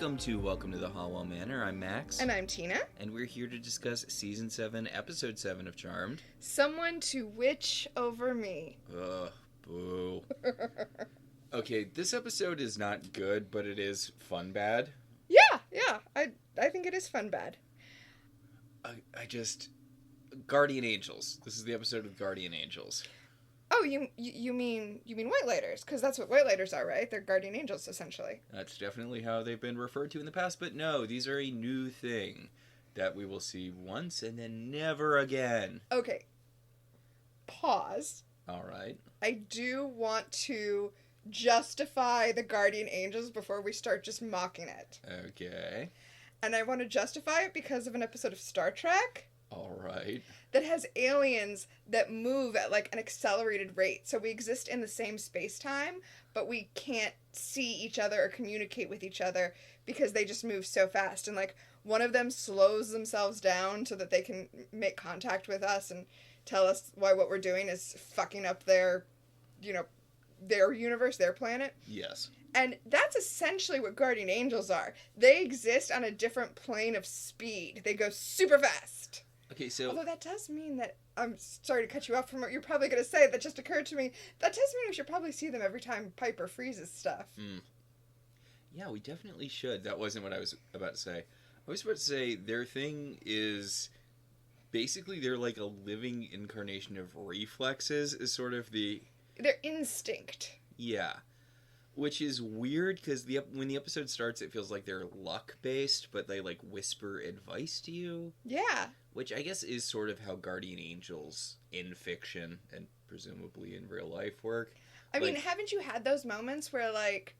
Welcome to the Halliwell Manor. I'm Max. And I'm Tina. And we're here to discuss Season 7, Episode 7 of Charmed. Someone to witch over me. Ugh, boo. Okay, this episode is not good, but it is fun bad. Yeah. I think it is fun bad. Guardian Angels. This is the episode of Guardian Angels. Oh, you mean White Lighters? Because that's what White Lighters are, right? They're guardian angels, essentially. That's definitely how they've been referred to in the past, but no, these are a new thing that we will see once and then never again. Okay. Pause. All right. I do want to justify the guardian angels before we start just mocking it. Okay. And I want to justify it because of an episode of Star Trek. All right. That has aliens that move at like an accelerated rate. So we exist in the same space-time, but we can't see each other or communicate with each other because they just move so fast. And like one of them slows themselves down so that they can make contact with us and tell us why what we're doing is fucking up their universe, their planet. Yes. And that's essentially what guardian angels are. They exist on a different plane of speed. They go super fast. Okay, so... Although that does mean that... I'm sorry to cut you off from what you're probably going to say. That just occurred to me. That does mean we should probably see them every time Piper freezes stuff. Yeah, we definitely should. That wasn't what I was about to say. I was about to say their thing is... Basically, they're like a living incarnation of reflexes is sort of the... Their instinct. Yeah. Which is weird because when the episode starts, it feels like they're luck-based, but they like whisper advice to you. Yeah. Which I guess is sort of how guardian angels in fiction and presumably in real life work. I mean, haven't you had those moments where, like,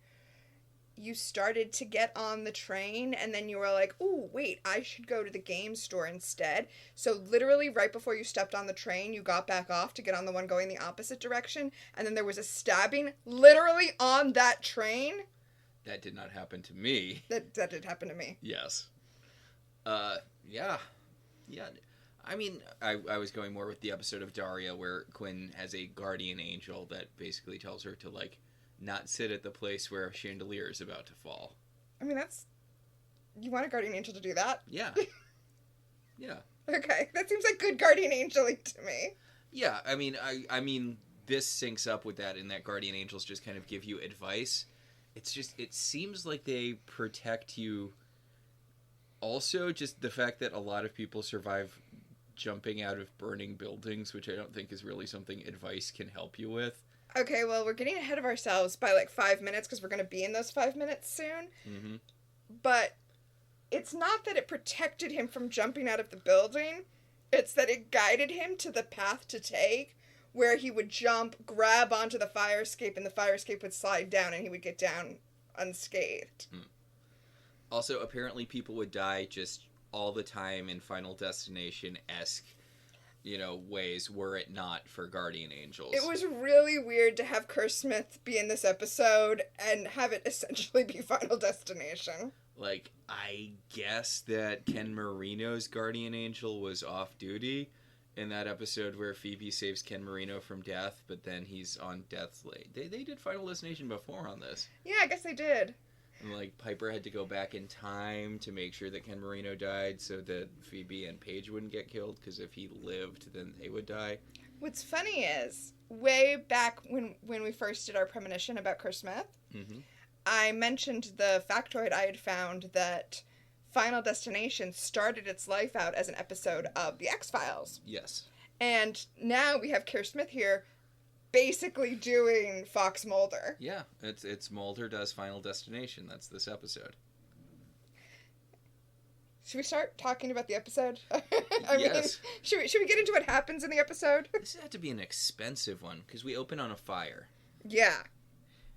you started to get on the train and then you were like, ooh, wait, I should go to the game store instead. So literally right before you stepped on the train, you got back off to get on the one going the opposite direction. And then there was a stabbing literally on that train. That did not happen to me. That did happen to me. Yes. Yeah. I mean, I was going more with the episode of Daria where Quinn has a guardian angel that basically tells her to, like, not sit at the place where a chandelier is about to fall. I mean, you want a guardian angel to do that? Yeah. Yeah. Okay, that seems like good guardian angel-y to me. Yeah, I mean, this syncs up with that in that guardian angels just kind of give you advice. It seems like they protect you. Also, just the fact that a lot of people survive jumping out of burning buildings, which I don't think is really something advice can help you with. Okay, well, we're getting ahead of ourselves by like 5 minutes because we're going to be in those 5 minutes soon. Mm-hmm. But it's not that it protected him from jumping out of the building. It's that it guided him to the path to take where he would jump, grab onto the fire escape, and the fire escape would slide down and he would get down unscathed. Also, apparently people would die just all the time in Final Destination-esque ways were it not for guardian angels. It was really weird to have Kerr Smith be in this episode and have it essentially be Final Destination. Like, I guess that Ken Marino's guardian angel was off duty in that episode where Phoebe saves Ken Marino from death, but then he's on death's lane. They did Final Destination before on this. Yeah, I guess they did. And, like, Piper had to go back in time to make sure that Ken Marino died so that Phoebe and Paige wouldn't get killed, because if he lived, then they would die. What's funny is, way back when we first did our premonition about Kerr Smith, I mentioned the factoid I had found that Final Destination started its life out as an episode of The X-Files. Yes. And now we have Kerr Smith here basically doing Fox Mulder. Yeah, it's Mulder does Final Destination. That's this episode. Should we start talking about the episode? Yes. Should we get into what happens in the episode? This had to be an expensive one, because we open on a fire. Yeah.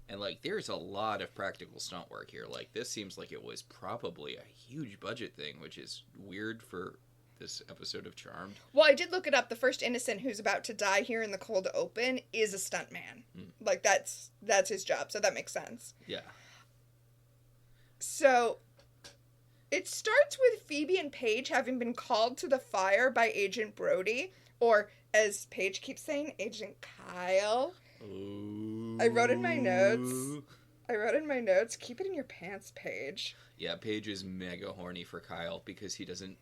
And, like, there's a lot of practical stunt work here. Like, this seems like it was probably a huge budget thing, which is weird for this episode of Charmed. Well, I did look it up. The first innocent who's about to die here in the cold open is a stuntman. Like, that's his job, so that makes sense. Yeah. So, it starts with Phoebe and Paige having been called to the fire by Agent Brody, or, as Paige keeps saying, Agent Kyle. Ooh. I wrote in my notes, I wrote in my notes, keep it in your pants, Paige. Yeah, Paige is mega horny for Kyle because he doesn't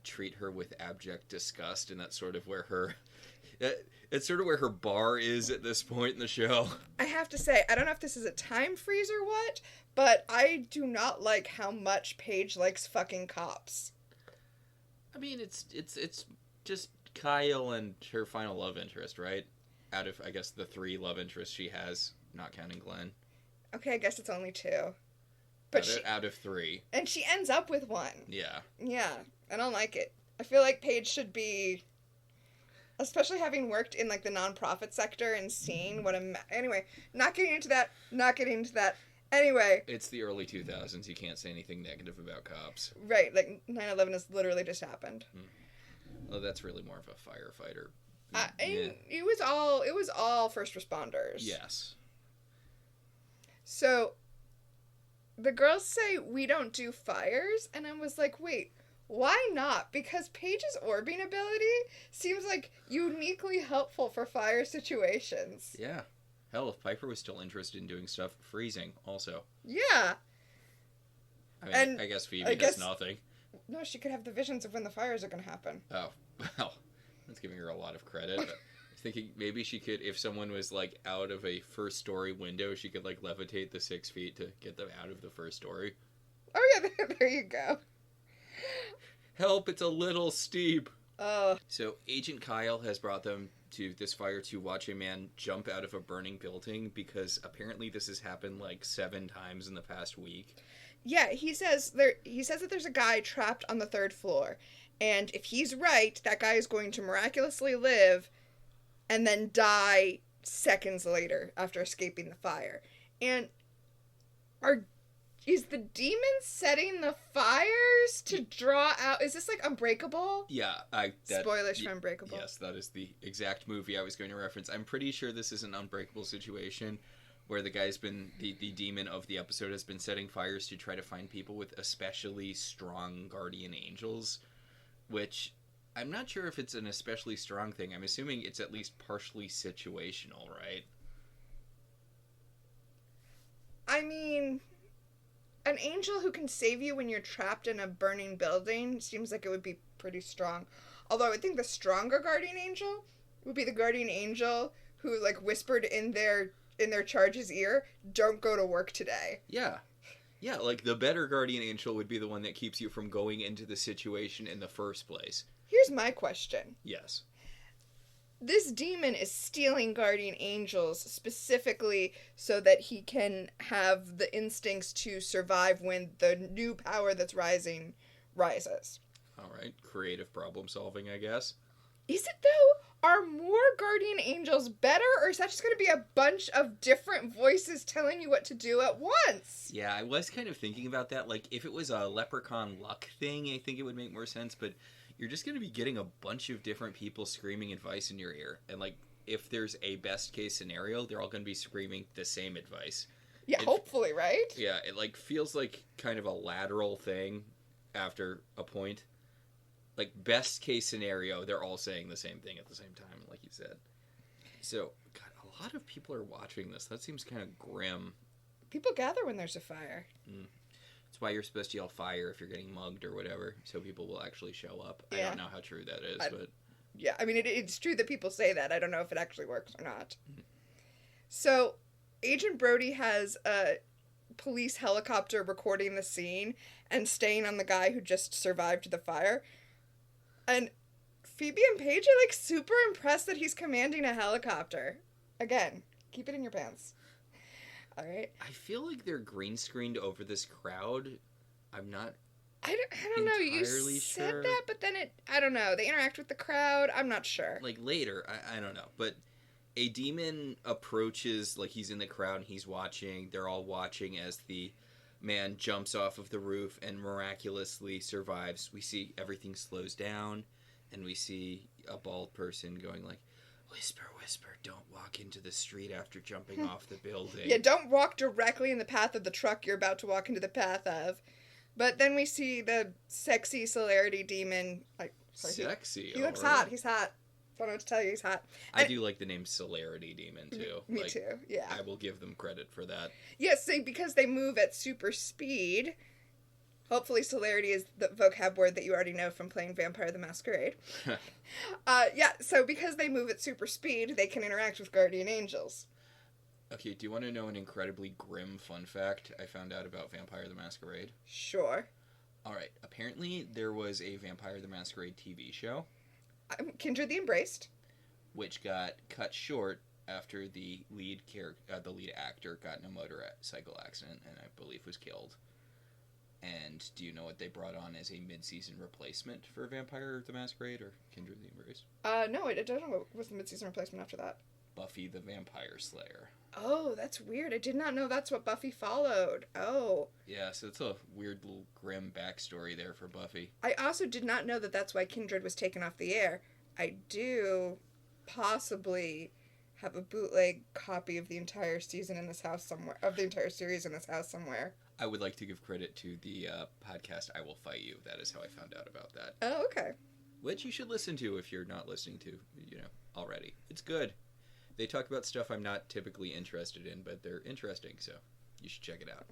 treat her with abject disgust, and that's sort of where her... It's sort of where her bar is at this point in the show. I have to say, I don't know if this is a time freeze or what, but I do not like how much Paige likes fucking cops. I mean, it's just Kyle and her final love interest, right? Out of, I guess, the 3 love interests she has, not counting Glenn. Okay, I guess it's only 2. But out of 3. And she ends up with 1. Yeah. Yeah, I don't like it. I feel like Paige should be... Especially having worked in, like, the nonprofit sector and seeing what a... Anyway, not getting into that. Anyway. It's the early 2000s. You can't say anything negative about cops. Right, like, 9/11 has literally just happened. Well, that's really more of a firefighter. It was all first responders. Yes. So, the girls say, we don't do fires, and I was like, wait... Why not? Because Paige's orbing ability seems like uniquely helpful for fire situations. Yeah. Hell, if Piper was still interested in doing stuff, freezing also. Yeah. I mean, I guess Phoebe does nothing. No, she could have the visions of when the fires are going to happen. Oh, well, that's giving her a lot of credit. But I'm thinking maybe she could, if someone was, like, out of a first-story window, she could, like, levitate the 6 feet to get them out of the first story. Oh, yeah, there you go. Help, it's a little steep. Oh. So Agent Kyle has brought them to this fire to watch a man jump out of a burning building because apparently this has happened like 7 times in the past week. Yeah, he says that there's a guy trapped on the 3rd floor, and if he's right, that guy is going to miraculously live and then die seconds later after escaping the fire. And is the demon setting the fires to draw out... Is this, like, Unbreakable? Yeah. Spoilers for Unbreakable. Yes, that is the exact movie I was going to reference. I'm pretty sure this is an Unbreakable situation where the guy's been... The demon of the episode has been setting fires to try to find people with especially strong guardian angels, which I'm not sure if it's an especially strong thing. I'm assuming it's at least partially situational, right? I mean... An angel who can save you when you're trapped in a burning building seems like it would be pretty strong. Although I would think the stronger guardian angel would be the guardian angel who, like, whispered in their charge's ear, "Don't go to work today." Yeah. Yeah, like, the better guardian angel would be the one that keeps you from going into the situation in the first place. Here's my question. Yes. This demon is stealing guardian angels specifically so that he can have the instincts to survive when the new power that's rising rises. All right. Creative problem solving, I guess. Is it, though? Are more guardian angels better, or is that just going to be a bunch of different voices telling you what to do at once? Yeah, I was kind of thinking about that. Like, if it was a leprechaun luck thing, I think it would make more sense, but... You're just going to be getting a bunch of different people screaming advice in your ear. And, like, if there's a best-case scenario, they're all going to be screaming the same advice. Yeah, hopefully, right? Yeah, it, like, feels like kind of a lateral thing after a point. Like, best-case scenario, they're all saying the same thing at the same time, like you said. So, God, a lot of people are watching this. That seems kind of grim. People gather when there's a fire. That's why you're supposed to yell fire if you're getting mugged or whatever, so people will actually show up. Yeah. I don't know how true that is, but... Yeah, I mean, it's true that people say that. I don't know if it actually works or not. So, Agent Brody has a police helicopter recording the scene and staying on the guy who just survived the fire. And Phoebe and Paige are, like, super impressed that he's commanding a helicopter. Again, keep it in your pants. All right. I feel like they're green screened over this crowd. I'm not. I don't know. You said that, but then I don't know. They interact with the crowd. I'm not sure. Like later, I don't know. But a demon approaches, like he's in the crowd and he's watching. They're all watching as the man jumps off of the roof and miraculously survives. We see everything slows down, and we see a bald person going like, "Whisper, whisper, don't walk into the street after jumping off the building." Yeah, don't walk directly in the path of the truck you're about to walk into the path of. But then we see the sexy celerity demon. Like, sorry, sexy? He looks hot. He's hot. Don't know what to tell you. He's hot. I do like the name Celerity Demon, too. Me too, yeah. I will give them credit for that. Yes, because they move at super speed. Hopefully celerity is the vocab word that you already know from playing Vampire the Masquerade. So because they move at super speed, they can interact with guardian angels. Okay, do you want to know an incredibly grim fun fact I found out about Vampire the Masquerade? Sure. Alright, apparently there was a Vampire the Masquerade TV show. Kindred the Embraced. Which got cut short after the lead actor got in a motorcycle accident and I believe was killed. And do you know what they brought on as a mid-season replacement for Vampire the Masquerade or Kindred the Embrace? No, I don't know what was the mid-season replacement after that. Buffy the Vampire Slayer. Oh, that's weird. I did not know that's what Buffy followed. Oh. Yeah, so it's a weird little grim backstory there for Buffy. I also did not know that that's why Kindred was taken off the air. I do possibly have a bootleg copy of the entire season in this house somewhere, of the entire series in this house somewhere. I would like to give credit to the podcast I Will Fight You. That is how I found out about that. Oh, okay. Which you should listen to if you're not listening to, already. It's good. They talk about stuff I'm not typically interested in, but they're interesting, so you should check it out.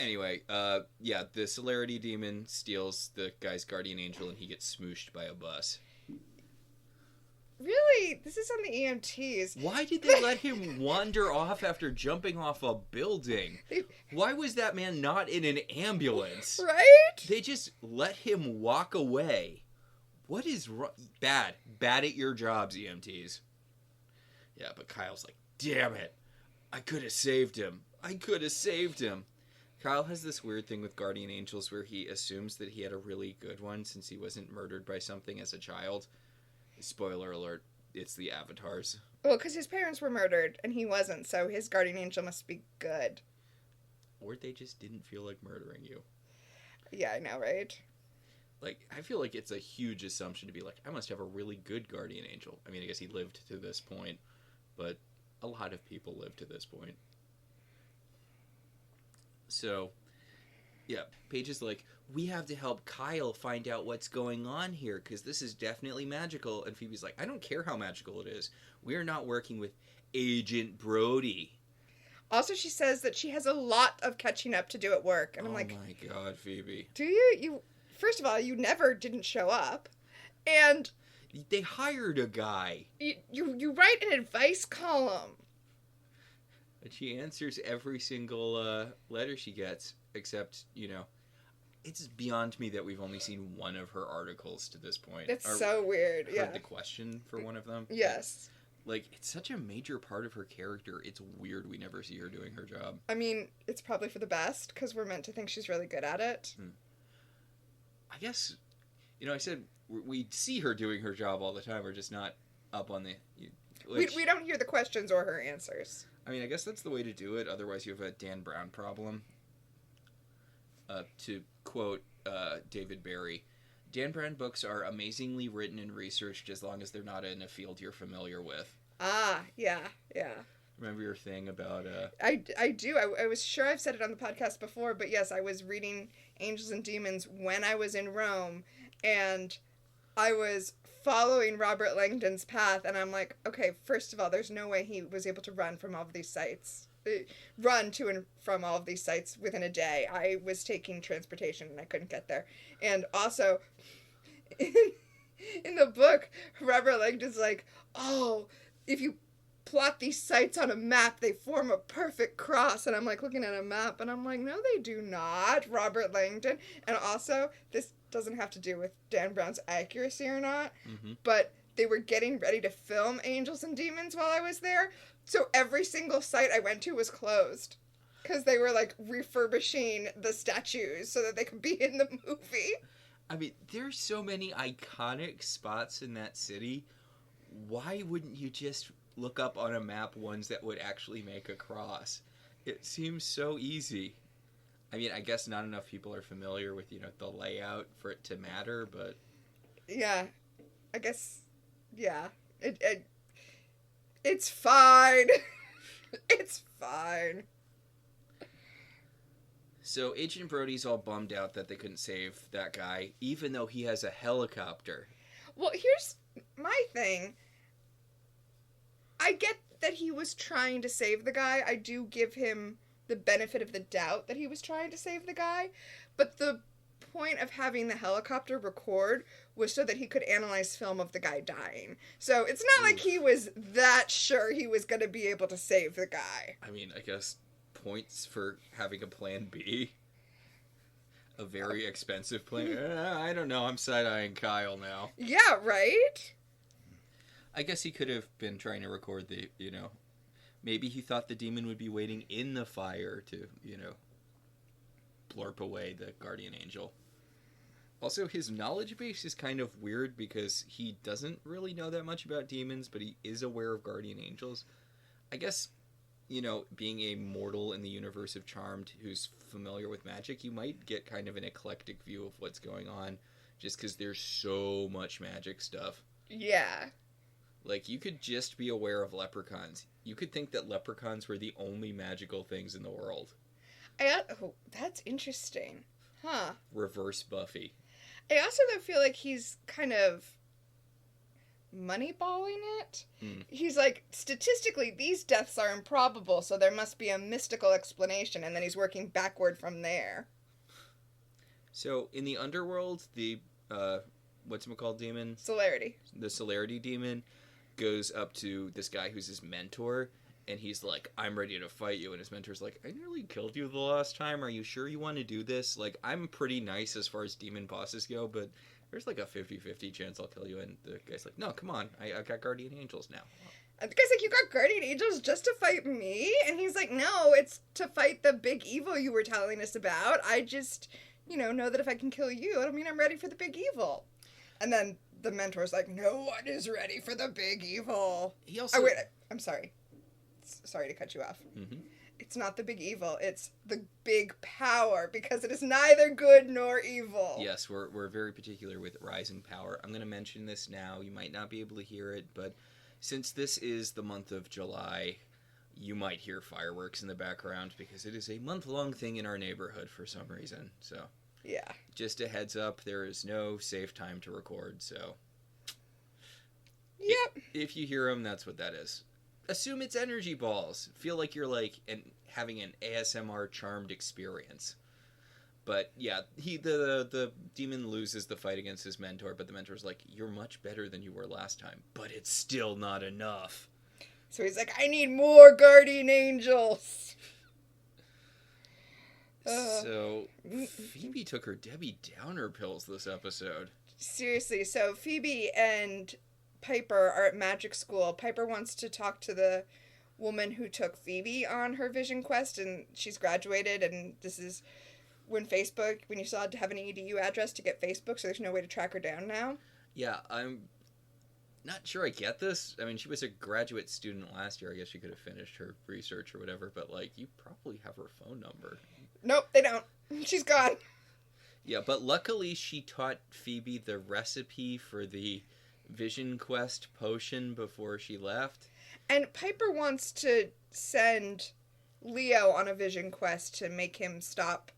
Anyway, the Celerity Demon steals the guy's guardian angel and he gets smooshed by a bus. Really? This is on the EMTs. Why did they let him wander off after jumping off a building? Why was that man not in an ambulance? Right? They just let him walk away. What is wrong? Bad at your jobs, EMTs. Yeah, but Kyle's like, damn it. I could have saved him. Kyle has this weird thing with guardian angels where he assumes that he had a really good one since he wasn't murdered by something as a child. Spoiler alert, it's the Avatars. Well, because his parents were murdered and he wasn't, so his guardian angel must be good. Or they just didn't feel like murdering you. Yeah, I know, right? Like, I feel like it's a huge assumption to be like, I must have a really good guardian angel. I mean, I guess he lived to this point, but a lot of people live to this point. So, yeah, Paige is like, we have to help Kyle find out what's going on here, because this is definitely magical. And Phoebe's like, I don't care how magical it is. We're not working with Agent Brody. Also, she says that she has a lot of catching up to do at work. And I'm like, oh my God, Phoebe. Do you? First of all, you never didn't show up. And they hired a guy. You write an advice column. And she answers every single letter she gets, except, it's beyond me that we've only seen one of her articles to this point. It's so weird, yeah. Heard the question for one of them. Yes. Like, it's such a major part of her character. It's weird we never see her doing her job. I mean, it's probably for the best, because we're meant to think she's really good at it. I guess, I said we see her doing her job all the time. We're just not up on the... We don't hear the questions or her answers. I mean, I guess that's the way to do it. Otherwise, you have a Dan Brown problem. To quote David Barry, Dan Brown books are amazingly written and researched as long as they're not in a field you're familiar with. Ah, yeah. Remember your thing about... I do. I was sure I've said it on the podcast before, but yes, I was reading Angels and Demons when I was in Rome, and I was following Robert Langdon's path, and I'm like, okay, first of all, there's no way he was able to run from all of these sites. Run to and from all of these sites within a day. I was taking transportation and I couldn't get there. And also, in the book, Robert Langdon's like, oh, if you plot these sites on a map, they form a perfect cross. And I'm like looking at a map and I'm like, no, they do not, Robert Langdon. And also, this doesn't have to do with Dan Brown's accuracy or not, but they were getting ready to film Angels and Demons while I was there. So every single site I went to was closed because they were like refurbishing the statues so that they could be in the movie. I mean, there's so many iconic spots in that city. Why wouldn't you just look up on a map ones that would actually make a cross? It seems so easy. I mean, I guess not enough people are familiar with, the layout for it to matter, but... Yeah, I guess, yeah. It's fine. It's fine. So Agent Brody's all bummed out that they couldn't save that guy, even though he has a helicopter. Well, here's my thing. I get that he was trying to save the guy. I do give him the benefit of the doubt that he was trying to save the guy. But the point of having the helicopter record was so that he could analyze film of the guy dying. So it's not like he was that sure he was going to be able to save the guy. I mean, I guess points for having a plan B. A very expensive plan. I don't know. I'm side-eyeing Kyle now. Yeah, right? I guess he could have been trying to record the, maybe he thought the demon would be waiting in the fire to, blurp away the guardian angel. Also, his knowledge base is kind of weird because he doesn't really know that much about demons, but he is aware of guardian angels. I guess, being a mortal in the universe of Charmed who's familiar with magic, you might get kind of an eclectic view of what's going on just because there's so much magic stuff. Yeah. Like, you could just be aware of leprechauns. You could think that leprechauns were the only magical things in the world. Oh, that's interesting. Huh. Reverse Buffy. I also, though, feel like he's kind of moneyballing it. He's like, statistically, these deaths are improbable, so there must be a mystical explanation, and then he's working backward from there. So, in the underworld, the, whatchamacallit demon? Celerity. The Celerity demon goes up to this guy who's his mentor, and he's like, I'm ready to fight you. And his mentor's like, I nearly killed you the last time. Are you sure you want to do this? Like, I'm pretty nice as far as demon bosses go, but there's like a 50-50 chance I'll kill you. And the guy's like, no, come on. I got guardian angels now. And the guy's like, you got guardian angels just to fight me? And he's like, no, it's to fight the big evil you were telling us about. I just, know that if I can kill you, it'll mean I'm ready for the big evil. And then the mentor's like, no one is ready for the big evil. He also... Oh, wait, I'm sorry. Sorry to cut you off. Mm-hmm. It's not the big evil. It's the big power, because it is neither good nor evil. Yes, we're very particular with rising power. I'm going to mention this now. You might not be able to hear it, but since this is the month of July, you might hear fireworks in the background because it is a month-long thing in our neighborhood for some reason. So, yeah. Just a heads up, there is no safe time to record, so... Yep. If you hear them, that's what that is. Assume it's energy balls. Feel like you're having an ASMR Charmed experience. But yeah, the demon loses the fight against his mentor, but the mentor's like, you're much better than you were last time, but it's still not enough. So he's like, I need more guardian angels. So Phoebe took her Debbie Downer pills this episode. Seriously, so Phoebe and Piper are at magic school. Piper wants to talk to the woman who took Phoebe on her vision quest, and she's graduated, and this is when you still had to have an EDU address to get Facebook, so there's no way to track her down now. Yeah, I'm not sure I get this. I mean, she was a graduate student last year. I guess she could have finished her research or whatever, but, you probably have her phone number. Nope, they don't. She's gone. Yeah, but luckily she taught Phoebe the recipe for the Vision Quest potion before she left. And Piper wants to send Leo on a Vision Quest to make him stop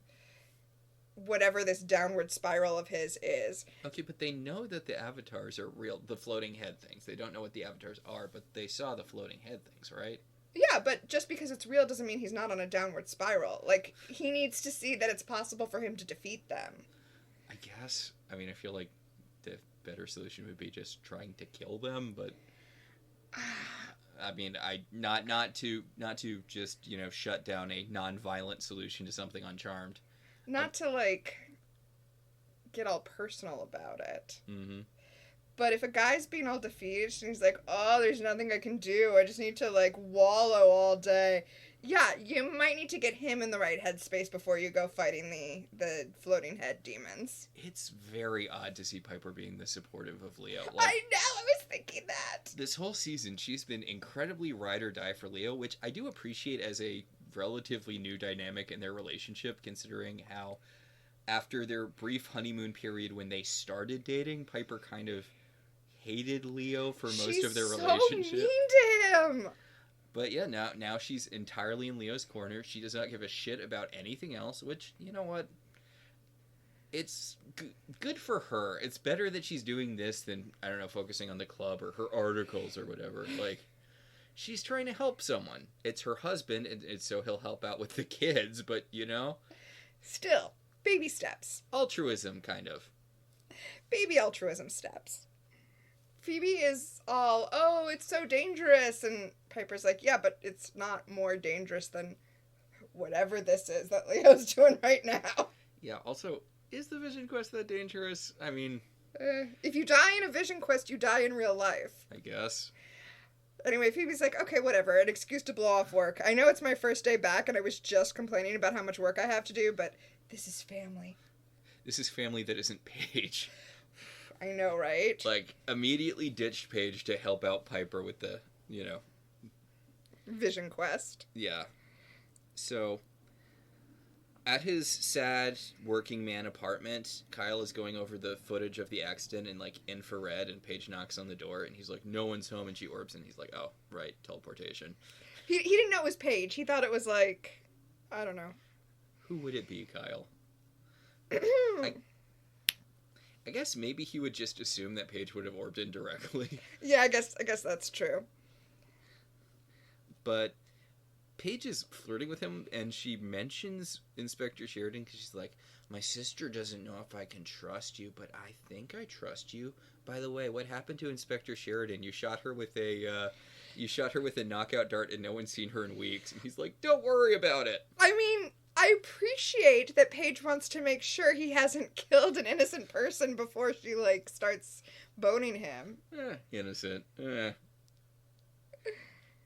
whatever this downward spiral of his is. Okay, but they know that the avatars are real, the floating head things. They don't know what the avatars are, but they saw the floating head things, right? Yeah, but just because it's real doesn't mean he's not on a downward spiral. He needs to see that it's possible for him to defeat them. I guess. I mean, I feel like the better solution would be just trying to kill them, but I mean, not to just, shut down a non-violent solution to something on Charmed. Not to get all personal about it. Mm-hmm. But if a guy's being all defeated and he's like, oh, there's nothing I can do, I just need to wallow all day. Yeah, you might need to get him in the right headspace before you go fighting the floating head demons. It's very odd to see Piper being this supportive of Leo. I know, I was thinking that. This whole season, she's been incredibly ride or die for Leo, which I do appreciate as a relatively new dynamic in their relationship, considering how after their brief honeymoon period when they started dating, Piper kind of hated Leo for most of their relationship. She's so mean to him. But yeah, now she's entirely in Leo's corner. She does not give a shit about anything else, which, you know what? it's good for her. It's better that she's doing this than, I don't know, focusing on the club or her articles or whatever. Like, she's trying to help someone. It's her husband, and so he'll help out with the kids, but, you know? Still, baby steps. Altruism, kind of. Baby altruism steps. Phoebe is all, oh, it's so dangerous, and Piper's like, yeah, but it's not more dangerous than whatever this is that Leo's doing right now. Yeah, also, is the Vision Quest that dangerous? I mean... if you die in a Vision Quest, you die in real life. I guess. Anyway, Phoebe's like, okay, whatever, an excuse to blow off work. I know it's my first day back, and I was just complaining about how much work I have to do, but this is family. This is family that isn't Paige. I know, right? Like, immediately ditched Paige to help out Piper with the, you know... Vision Quest. Yeah. So, at his sad working man apartment, Kyle is going over the footage of the accident in, like, infrared, and Paige knocks on the door, and he's like, no one's home, and she orbs, and he's like, oh, right, teleportation. He didn't know it was Paige. He thought it was, like, I don't know. Who would it be, Kyle? I guess maybe he would just assume that Paige would have orbed in directly. Yeah, I guess that's true. But Paige is flirting with him, and she mentions Inspector Sheridan because she's like, my sister doesn't know if I can trust you, but I think I trust you. By the way, what happened to Inspector Sheridan? You shot her with a knockout dart, and no one's seen her in weeks. And he's like, don't worry about it. I mean, I appreciate that Paige wants to make sure he hasn't killed an innocent person before she, like, starts boning him. Innocent.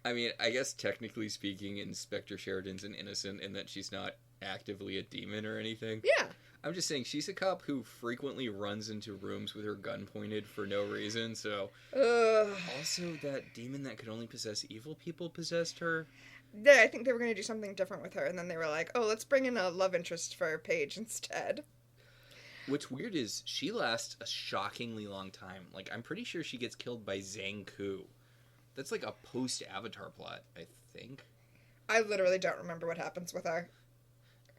I mean, I guess technically speaking, Inspector Sheridan's an innocent in that she's not actively a demon or anything. Yeah. I'm just saying, she's a cop who frequently runs into rooms with her gun pointed for no reason, so... Also, that demon that could only possess evil people possessed her. Yeah, I think they were going to do something different with her, and then they were like, oh, let's bring in a love interest for Paige instead. What's weird is she lasts a shockingly long time. Like, I'm pretty sure she gets killed by Zhang Ku. That's like a post-Avatar plot, I think. I literally don't remember what happens with her.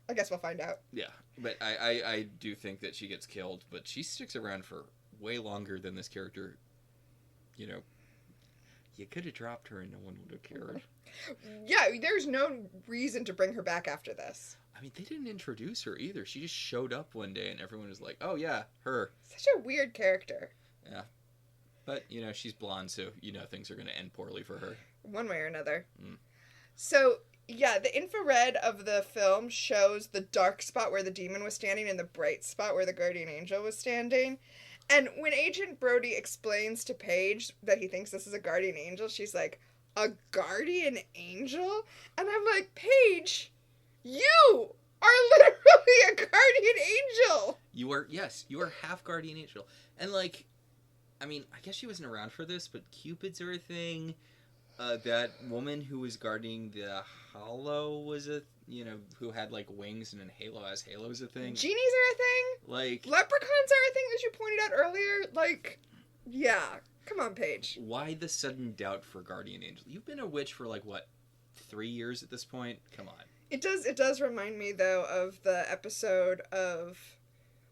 I guess we'll find out. Yeah, but I do think that she gets killed, but she sticks around for way longer than this character. You know, you could have dropped her and no one would have cared. Yeah, there's no reason to bring her back after this. I mean, they didn't introduce her either. She just showed up one day and everyone was like, oh yeah, her. Such a weird character. Yeah. But, you know, she's blonde, so you know things are going to end poorly for her. One way or another. Mm. So, yeah, the infrared of the film shows the dark spot where the demon was standing and the bright spot where the guardian angel was standing. And when Agent Brody explains to Paige that he thinks this is a guardian angel, she's like, a guardian angel? And I'm like, Paige, you are literally a guardian angel! You are half guardian angel. And, like, I mean, I guess she wasn't around for this, but Cupids are a thing. That woman who was guarding the Hollow was who had, like, wings and a halo as Halo's a thing. Genies are a thing? Like... Leprechauns are a thing that you pointed out earlier? Like, yeah. Come on, Paige. Why the sudden doubt for guardian angel? You've been a witch for, like, what, 3 years at this point? Come on. It does remind me, though, of the episode of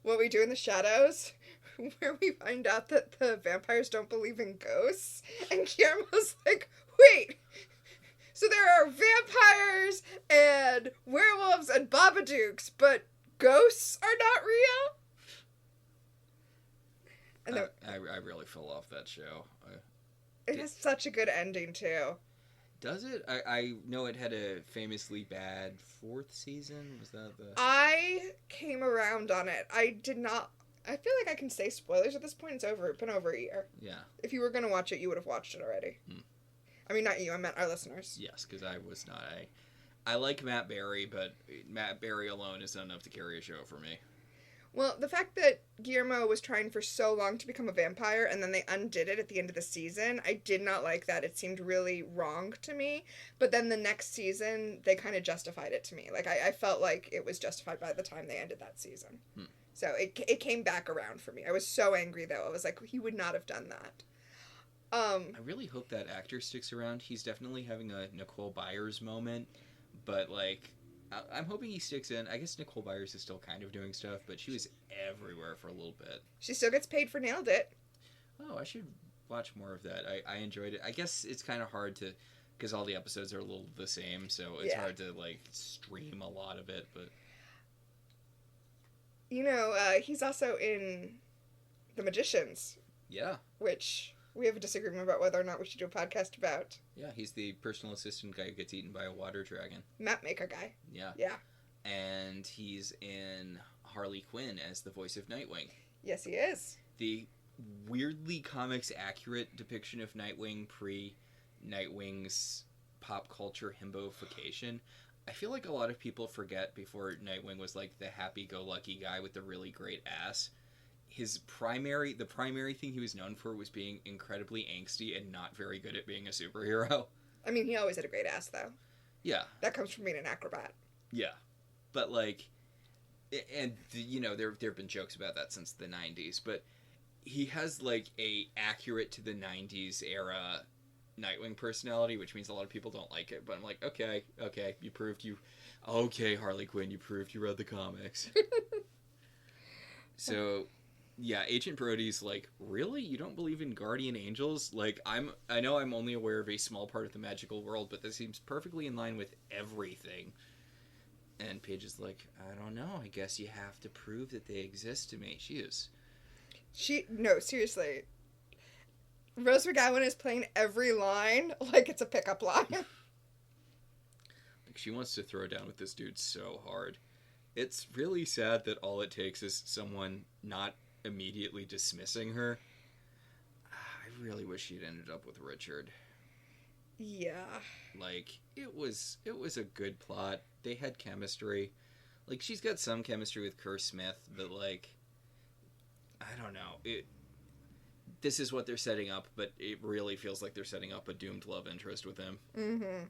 What We Do in the Shadows, where we find out that the vampires don't believe in ghosts. And Guillermo's like, wait, so there are vampires and werewolves and babadooks, but ghosts are not real? And then, I really fell off that show. It has such a good ending, too. Does it? I know it had a famously bad 4th season. Was that the... I came around on it. I feel like I can say spoilers at this point. It's been over a year. Yeah. If you were going to watch it, you would have watched it already. I mean, not you. I meant our listeners. Yes, because I was not. I like Matt Berry, but Matt Berry alone is not enough to carry a show for me. Well, the fact that Guillermo was trying for so long to become a vampire and then they undid it at the end of the season, I did not like that. It seemed really wrong to me. But then the next season, they kind of justified it to me. Like, I felt like it was justified by the time they ended that season. So it came back around for me. I was so angry, though. I was like, he would not have done that. I really hope that actor sticks around. He's definitely having a Nicole Byers moment. But, like, I'm hoping he sticks in. I guess Nicole Byers is still kind of doing stuff, but she was everywhere for a little bit. She still gets paid for Nailed It. Oh, I should watch more of that. I enjoyed it. I guess it's kind of hard to, because all the episodes are a little the same, so it's hard to, like, stream a lot of it, but... You know, he's also in The Magicians. Yeah. Which we have a disagreement about whether or not we should do a podcast about. Yeah, he's the personal assistant guy who gets eaten by a water dragon. Map maker guy. Yeah. Yeah. And he's in Harley Quinn as the voice of Nightwing. Yes, he is. The weirdly comics accurate depiction of Nightwing pre-Nightwing's pop culture himboification. I feel like a lot of people forget before Nightwing was like the happy-go-lucky guy with the really great ass. The primary thing he was known for was being incredibly angsty and not very good at being a superhero. I mean, he always had a great ass, though. Yeah. That comes from being an acrobat. Yeah. But, like, and, you know, there have been jokes about that since the 90s, but he has, like, a accurate to the 90s era Nightwing personality, which means a lot of people don't like it, but I'm like, okay, Harley Quinn, you proved you read the comics. So, yeah, Agent Brody's like, really? You don't believe in guardian angels? Like, I know I'm only aware of a small part of the magical world, but this seems perfectly in line with everything. And Paige is like, I don't know, I guess you have to prove that they exist to me. No, seriously. Rose McGowan is playing every line like it's a pickup line. Like, she wants to throw down with this dude so hard. It's really sad that all it takes is someone not immediately dismissing her. I really wish she'd ended up with Richard. Yeah. Like, it was a good plot. They had chemistry. Like, she's got some chemistry with Kerr Smith, but, like, I don't know. This is what they're setting up, but it really feels like they're setting up a doomed love interest with him. Mm-hmm.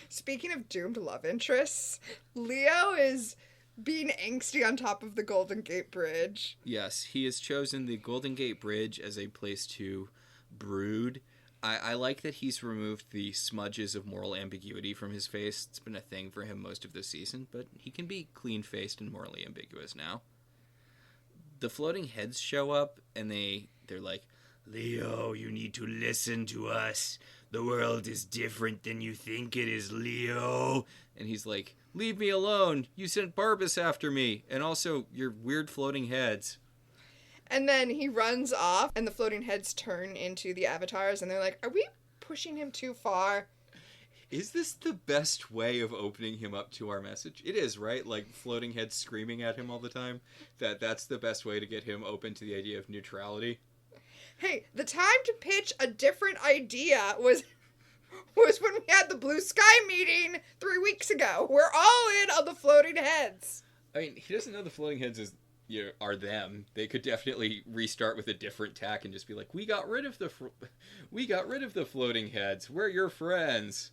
Speaking of doomed love interests, Leo is being angsty on top of the Golden Gate Bridge. Yes, he has chosen the Golden Gate Bridge as a place to brood. I like that he's removed the smudges of moral ambiguity from his face. It's been a thing for him most of this season, but he can be clean-faced and morally ambiguous now. The floating heads show up, and they're like, Leo, you need to listen to us. The world is different than you think it is, Leo. And he's like, leave me alone. You sent Barbas after me. And also, your weird floating heads. And then he runs off, and the floating heads turn into the avatars, and they're like, are we pushing him too far? Is this the best way of opening him up to our message? It is, right? Like, floating heads screaming at him all the time. That's the best way to get him open to the idea of neutrality. Hey, the time to pitch a different idea was when we had the Blue Sky meeting 3 weeks ago. We're all in on the floating heads. I mean, he doesn't know the floating heads are them. They could definitely restart with a different tack and just be like, we got rid of the floating heads. We're your friends.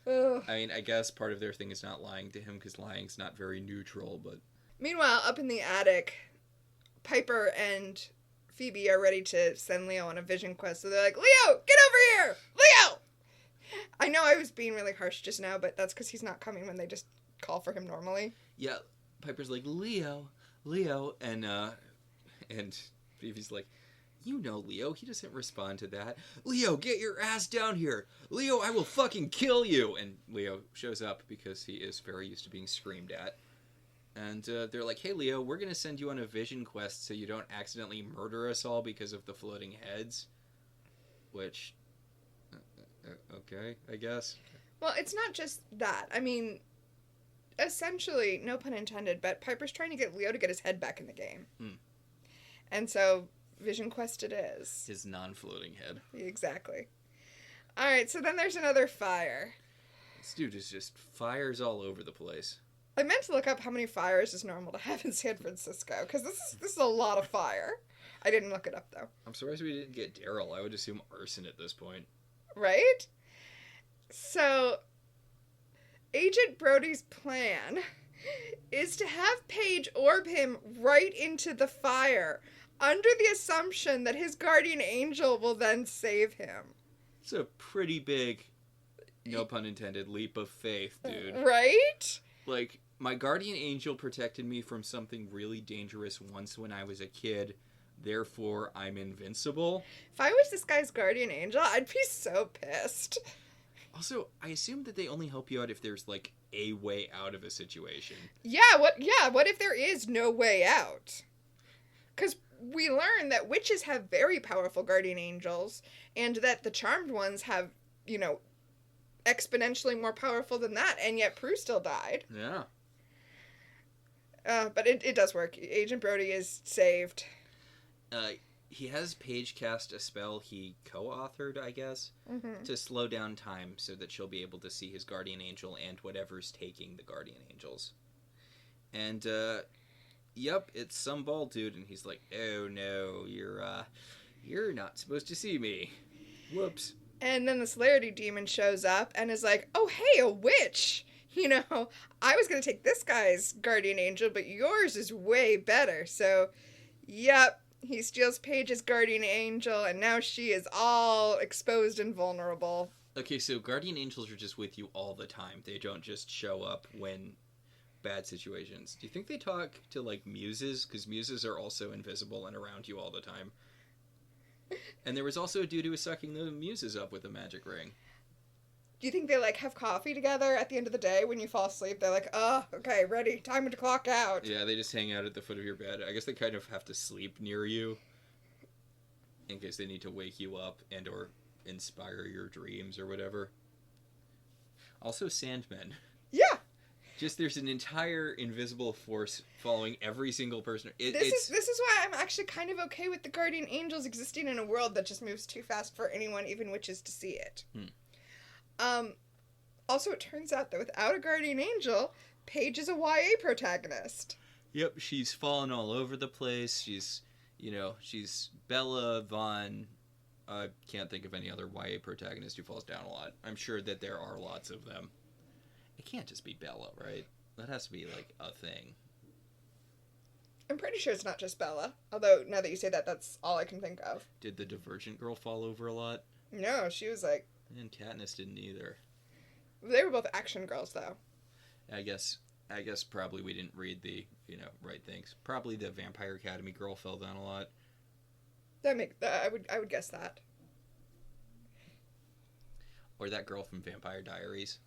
Ugh. I mean, I guess part of their thing is not lying to him because lying's not very neutral, but... Meanwhile, up in the attic, Piper and Phoebe are ready to send Leo on a vision quest. So they're like, Leo, get over here! Leo! I know I was being really harsh just now, but that's because he's not coming when they just call for him normally. Yeah, Piper's like, Leo, and Phoebe's like, you know Leo, he doesn't respond to that. Leo, get your ass down here. Leo, I will fucking kill you. And Leo shows up because he is very used to being screamed at. And they're like, hey, Leo, we're going to send you on a vision quest so you don't accidentally murder us all because of the floating heads. Which, okay, I guess. Well, it's not just that. I mean, essentially, no pun intended, but Piper's trying to get Leo to get his head back in the game. And so, vision quest it is. His non-floating head. Exactly. Alright, so then there's another fire. This dude is just fires all over the place. I meant to look up how many fires is normal to have in San Francisco, because this is a lot of fire. I didn't look it up, though. I'm surprised we didn't get Daryl. I would assume arson at this point. Right? So, Agent Brody's plan is to have Paige orb him right into the fire, under the assumption that his guardian angel will then save him. It's a pretty big No pun intended, leap of faith, dude. Right? Like, my guardian angel protected me from something really dangerous once when I was a kid. Therefore, I'm invincible. If I was this guy's guardian angel, I'd be so pissed. Also, I assume that they only help you out if there's, like, a way out of a situation. Yeah, what if there is no way out? Because we learn that witches have very powerful guardian angels, and that the charmed ones have, exponentially more powerful than that, and yet Prue still died. Yeah. But it does work. Agent Brody is saved. He has Paige cast a spell he co-authored, I guess, to slow down time so that she'll be able to see his guardian angel and whatever's taking the guardian angels. And, yep, it's some bald dude, and he's like, oh no, you're not supposed to see me. Whoops. And then the Celerity demon shows up and is like, oh hey, a witch! I was gonna take this guy's guardian angel, but yours is way better. So, yep, he steals Paige's guardian angel, and now she is all exposed and vulnerable. Okay, so guardian angels are just with you all the time. They don't just show up when bad situations. Do you think they talk to, like, muses? Because muses are also invisible and around you all the time. And there was also a dude who was sucking the muses up with a magic ring. Do you think they, like, have coffee together at the end of the day when you fall asleep? They're like, oh, okay, ready, time to clock out. Yeah, they just hang out at the foot of your bed. I guess they kind of have to sleep near you in case they need to wake you up and or inspire your dreams or whatever. Also, Sandmen. Yeah. Just there's an entire invisible force following every single person. This is why I'm actually kind of okay with the guardian angels existing in a world that just moves too fast for anyone, even witches, to see it. Also, it turns out that without a guardian angel, Paige is a YA protagonist. Yep, she's fallen all over the place. She's Bella, Vaughn. I can't think of any other YA protagonist who falls down a lot. I'm sure that there are lots of them. It can't just be Bella, right? That has to be, like, a thing. I'm pretty sure it's not just Bella. Although, now that you say that, that's all I can think of. Did the Divergent girl fall over a lot? No, she was like... And Katniss didn't either. They were both action girls, though. I guess probably we didn't read the, right things. Probably the Vampire Academy girl fell down a lot. I would guess that. Or that girl from Vampire Diaries.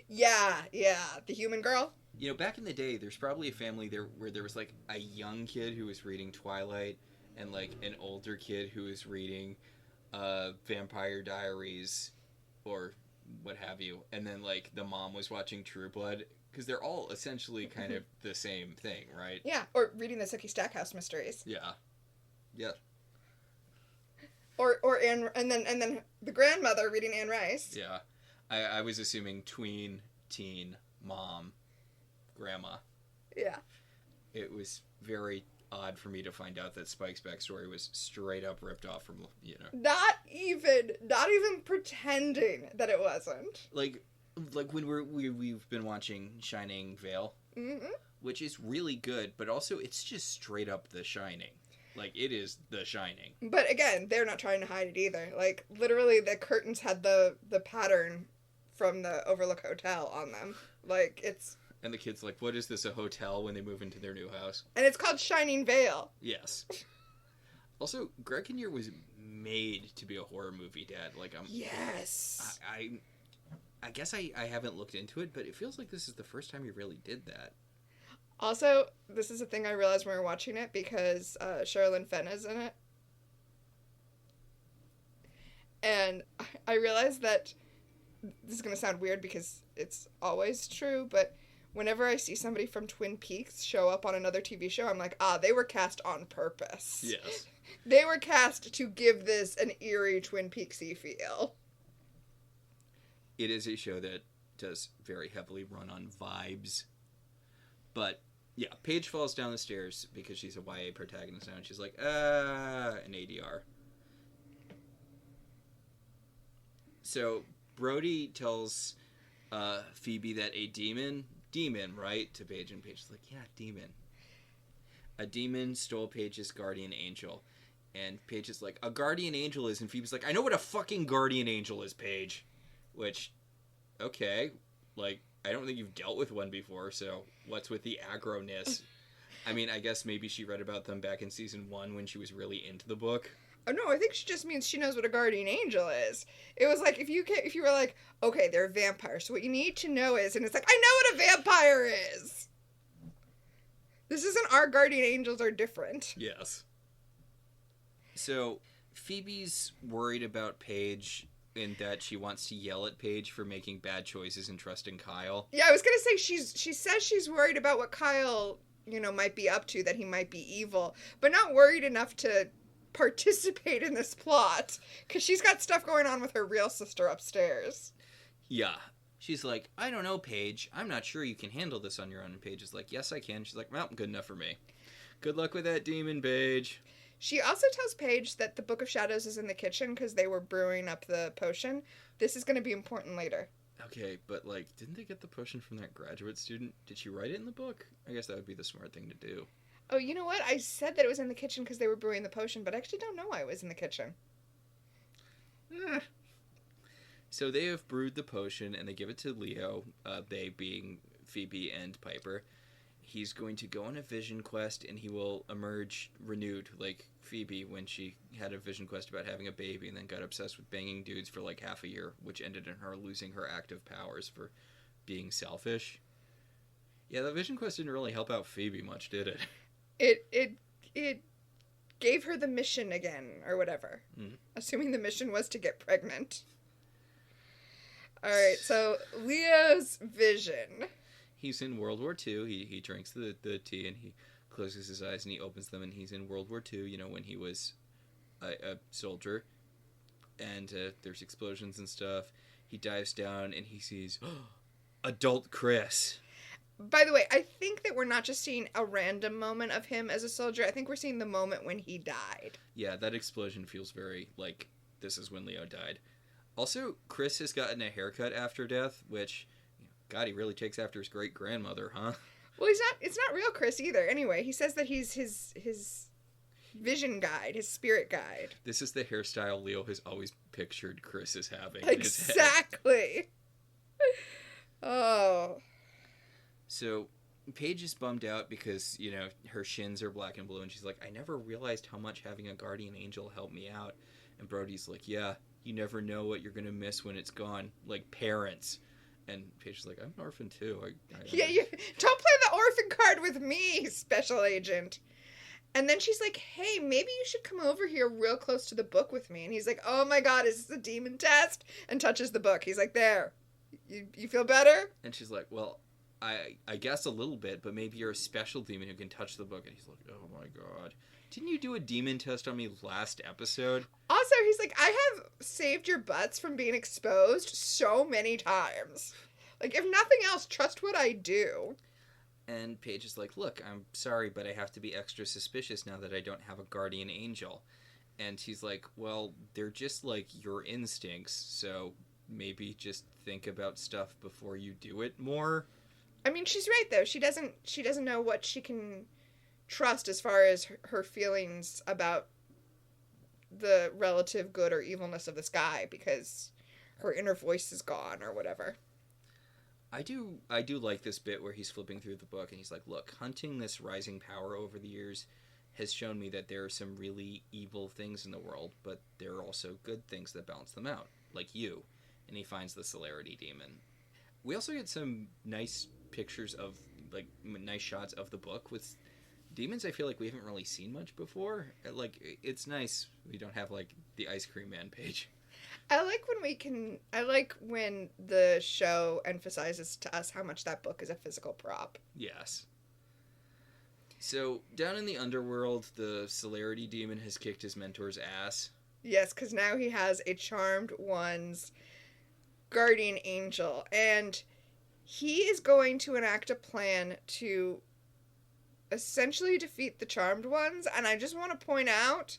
Yeah, the human girl. Back in the day, there's probably a family there where there was, like, a young kid who was reading Twilight and, like, an older kid who was reading Vampire Diaries or what have you. And then, like, the mom was watching True Blood, because they're all essentially kind of the same thing, right? Yeah, or reading the Sookie Stackhouse mysteries. Yeah. Yeah. Or Anne, and then the grandmother reading Anne Rice. Yeah. I was assuming tween, teen, mom, grandma. Yeah. It was very odd for me to find out that Spike's backstory was straight up ripped off from, Not even pretending that it wasn't. Like when we've been watching Shining Veil, which is really good, but also it's just straight up The Shining. Like, it is The Shining. But again, they're not trying to hide it either. Like, literally the curtains had the pattern from the Overlook Hotel on them. Like, it's... And the kid's like, what is this, a hotel, when they move into their new house? And it's called Shining Veil. Yes. Also, Greg Kinnear was made to be a horror movie dad. Like, Yes. I guess I haven't looked into it, but it feels like this is the first time he really did that. Also, this is a thing I realized when we were watching it, because Sherilyn Fenn is in it. And I realized that, this is going to sound weird because it's always true, but whenever I see somebody from Twin Peaks show up on another TV show, I'm like, they were cast on purpose. Yes. They were cast to give this an eerie Twin Peaksy feel. It is a show that does very heavily run on vibes. But, yeah, Paige falls down the stairs because she's a YA protagonist now, and she's like, an ADR. So, Brody tells Phoebe that a demon, right, to Paige, and Paige's like, yeah, demon. A demon stole Paige's guardian angel. And Paige is like, a guardian angel is, and Phoebe's like, I know what a fucking guardian angel is, Paige. which, okay, like, I don't think you've dealt with one before, so what's with the aggro-ness? I mean, I guess maybe she read about them back in season 1 when she was really into the book. Oh no, I think she just means she knows what a guardian angel is. It was like if you were like, okay, they're vampires, so what you need to know is, and it's like, I know what a vampire is. This isn't our guardian angels are different. Yes. So Phoebe's worried about Paige in that she wants to yell at Paige for making bad choices and trusting Kyle. Yeah, I was gonna say she says she's worried about what Kyle, might be up to, that he might be evil, but not worried enough to participate in this plot because she's got stuff going on with her real sister upstairs. Yeah. She's like, I don't know, Paige. I'm not sure you can handle this on your own. And Paige is like, yes, I can. She's like, well, good enough for me. Good luck with that demon, Paige. She also tells Paige that the Book of Shadows is in the kitchen because they were brewing up the potion. This is going to be important later. Okay, but, didn't they get the potion from that graduate student? Did she write it in the book? I guess that would be the smart thing to do. Oh, you know what? I said that it was in the kitchen because they were brewing the potion, but I actually don't know why it was in the kitchen. So they have brewed the potion, and they give it to Leo, they being Phoebe and Piper. He's going to go on a vision quest, and he will emerge renewed, like Phoebe when she had a vision quest about having a baby and then got obsessed with banging dudes for half a year, which ended in her losing her active powers for being selfish. Yeah, the vision quest didn't really help out Phoebe much, did it? It gave her the mission again, or whatever. Mm-hmm. Assuming the mission was to get pregnant. Alright, so Leo's vision. He's in World War II. He drinks the tea and he closes his eyes and he opens them and he's in World War II, when he was a soldier. And there's explosions and stuff. He dives down and he sees adult Chris. By the way, I think that we're not just seeing a random moment of him as a soldier. I think we're seeing the moment when he died. Yeah, that explosion feels very like this is when Leo died. Also, Chris has gotten a haircut after death, which, God, he really takes after his great-grandmother, huh? Well, it's not real Chris either. Anyway, he says that he's his vision guide, his spirit guide. This is the hairstyle Leo has always pictured Chris as having. Exactly. Oh. So Paige is bummed out because, her shins are black and blue, and she's like, I never realized how much having a guardian angel helped me out. And Brody's like, yeah, you never know what you're going to miss when it's gone, like parents. And Paige is like, I'm an orphan too. Yeah, you don't play the orphan card with me, special agent. And then she's like, hey, maybe you should come over here real close to the book with me. And he's like, oh my God, is this a demon test? And touches the book. He's like, there. You feel better? And she's like, well, I guess a little bit, but maybe you're a special demon who can touch the book. And he's like, oh my God. Didn't you do a demon test on me last episode? Also, he's like, I have saved your butts from being exposed so many times. Like, if nothing else, trust what I do. And Paige is like, look, I'm sorry, but I have to be extra suspicious now that I don't have a guardian angel. And he's like, well, they're just like your instincts, so maybe just think about stuff before you do it more. I mean, she's right though. She doesn't know what she can trust as far as her feelings about the relative good or evilness of this guy because her inner voice is gone or whatever. I do like this bit where he's flipping through the book and he's like, look, hunting this rising power over the years has shown me that there are some really evil things in the world, but there are also good things that balance them out, like you. And he finds the celerity demon. We also get some nice pictures of, nice shots of the book with demons I feel like we haven't really seen much before. It's nice we don't have, the Ice Cream Man page. I like when the show emphasizes to us how much that book is a physical prop. Yes. So, down in the underworld, the celerity demon has kicked his mentor's ass. Yes, because now he has a Charmed One's guardian angel, and he is going to enact a plan to essentially defeat the Charmed Ones, and I just want to point out,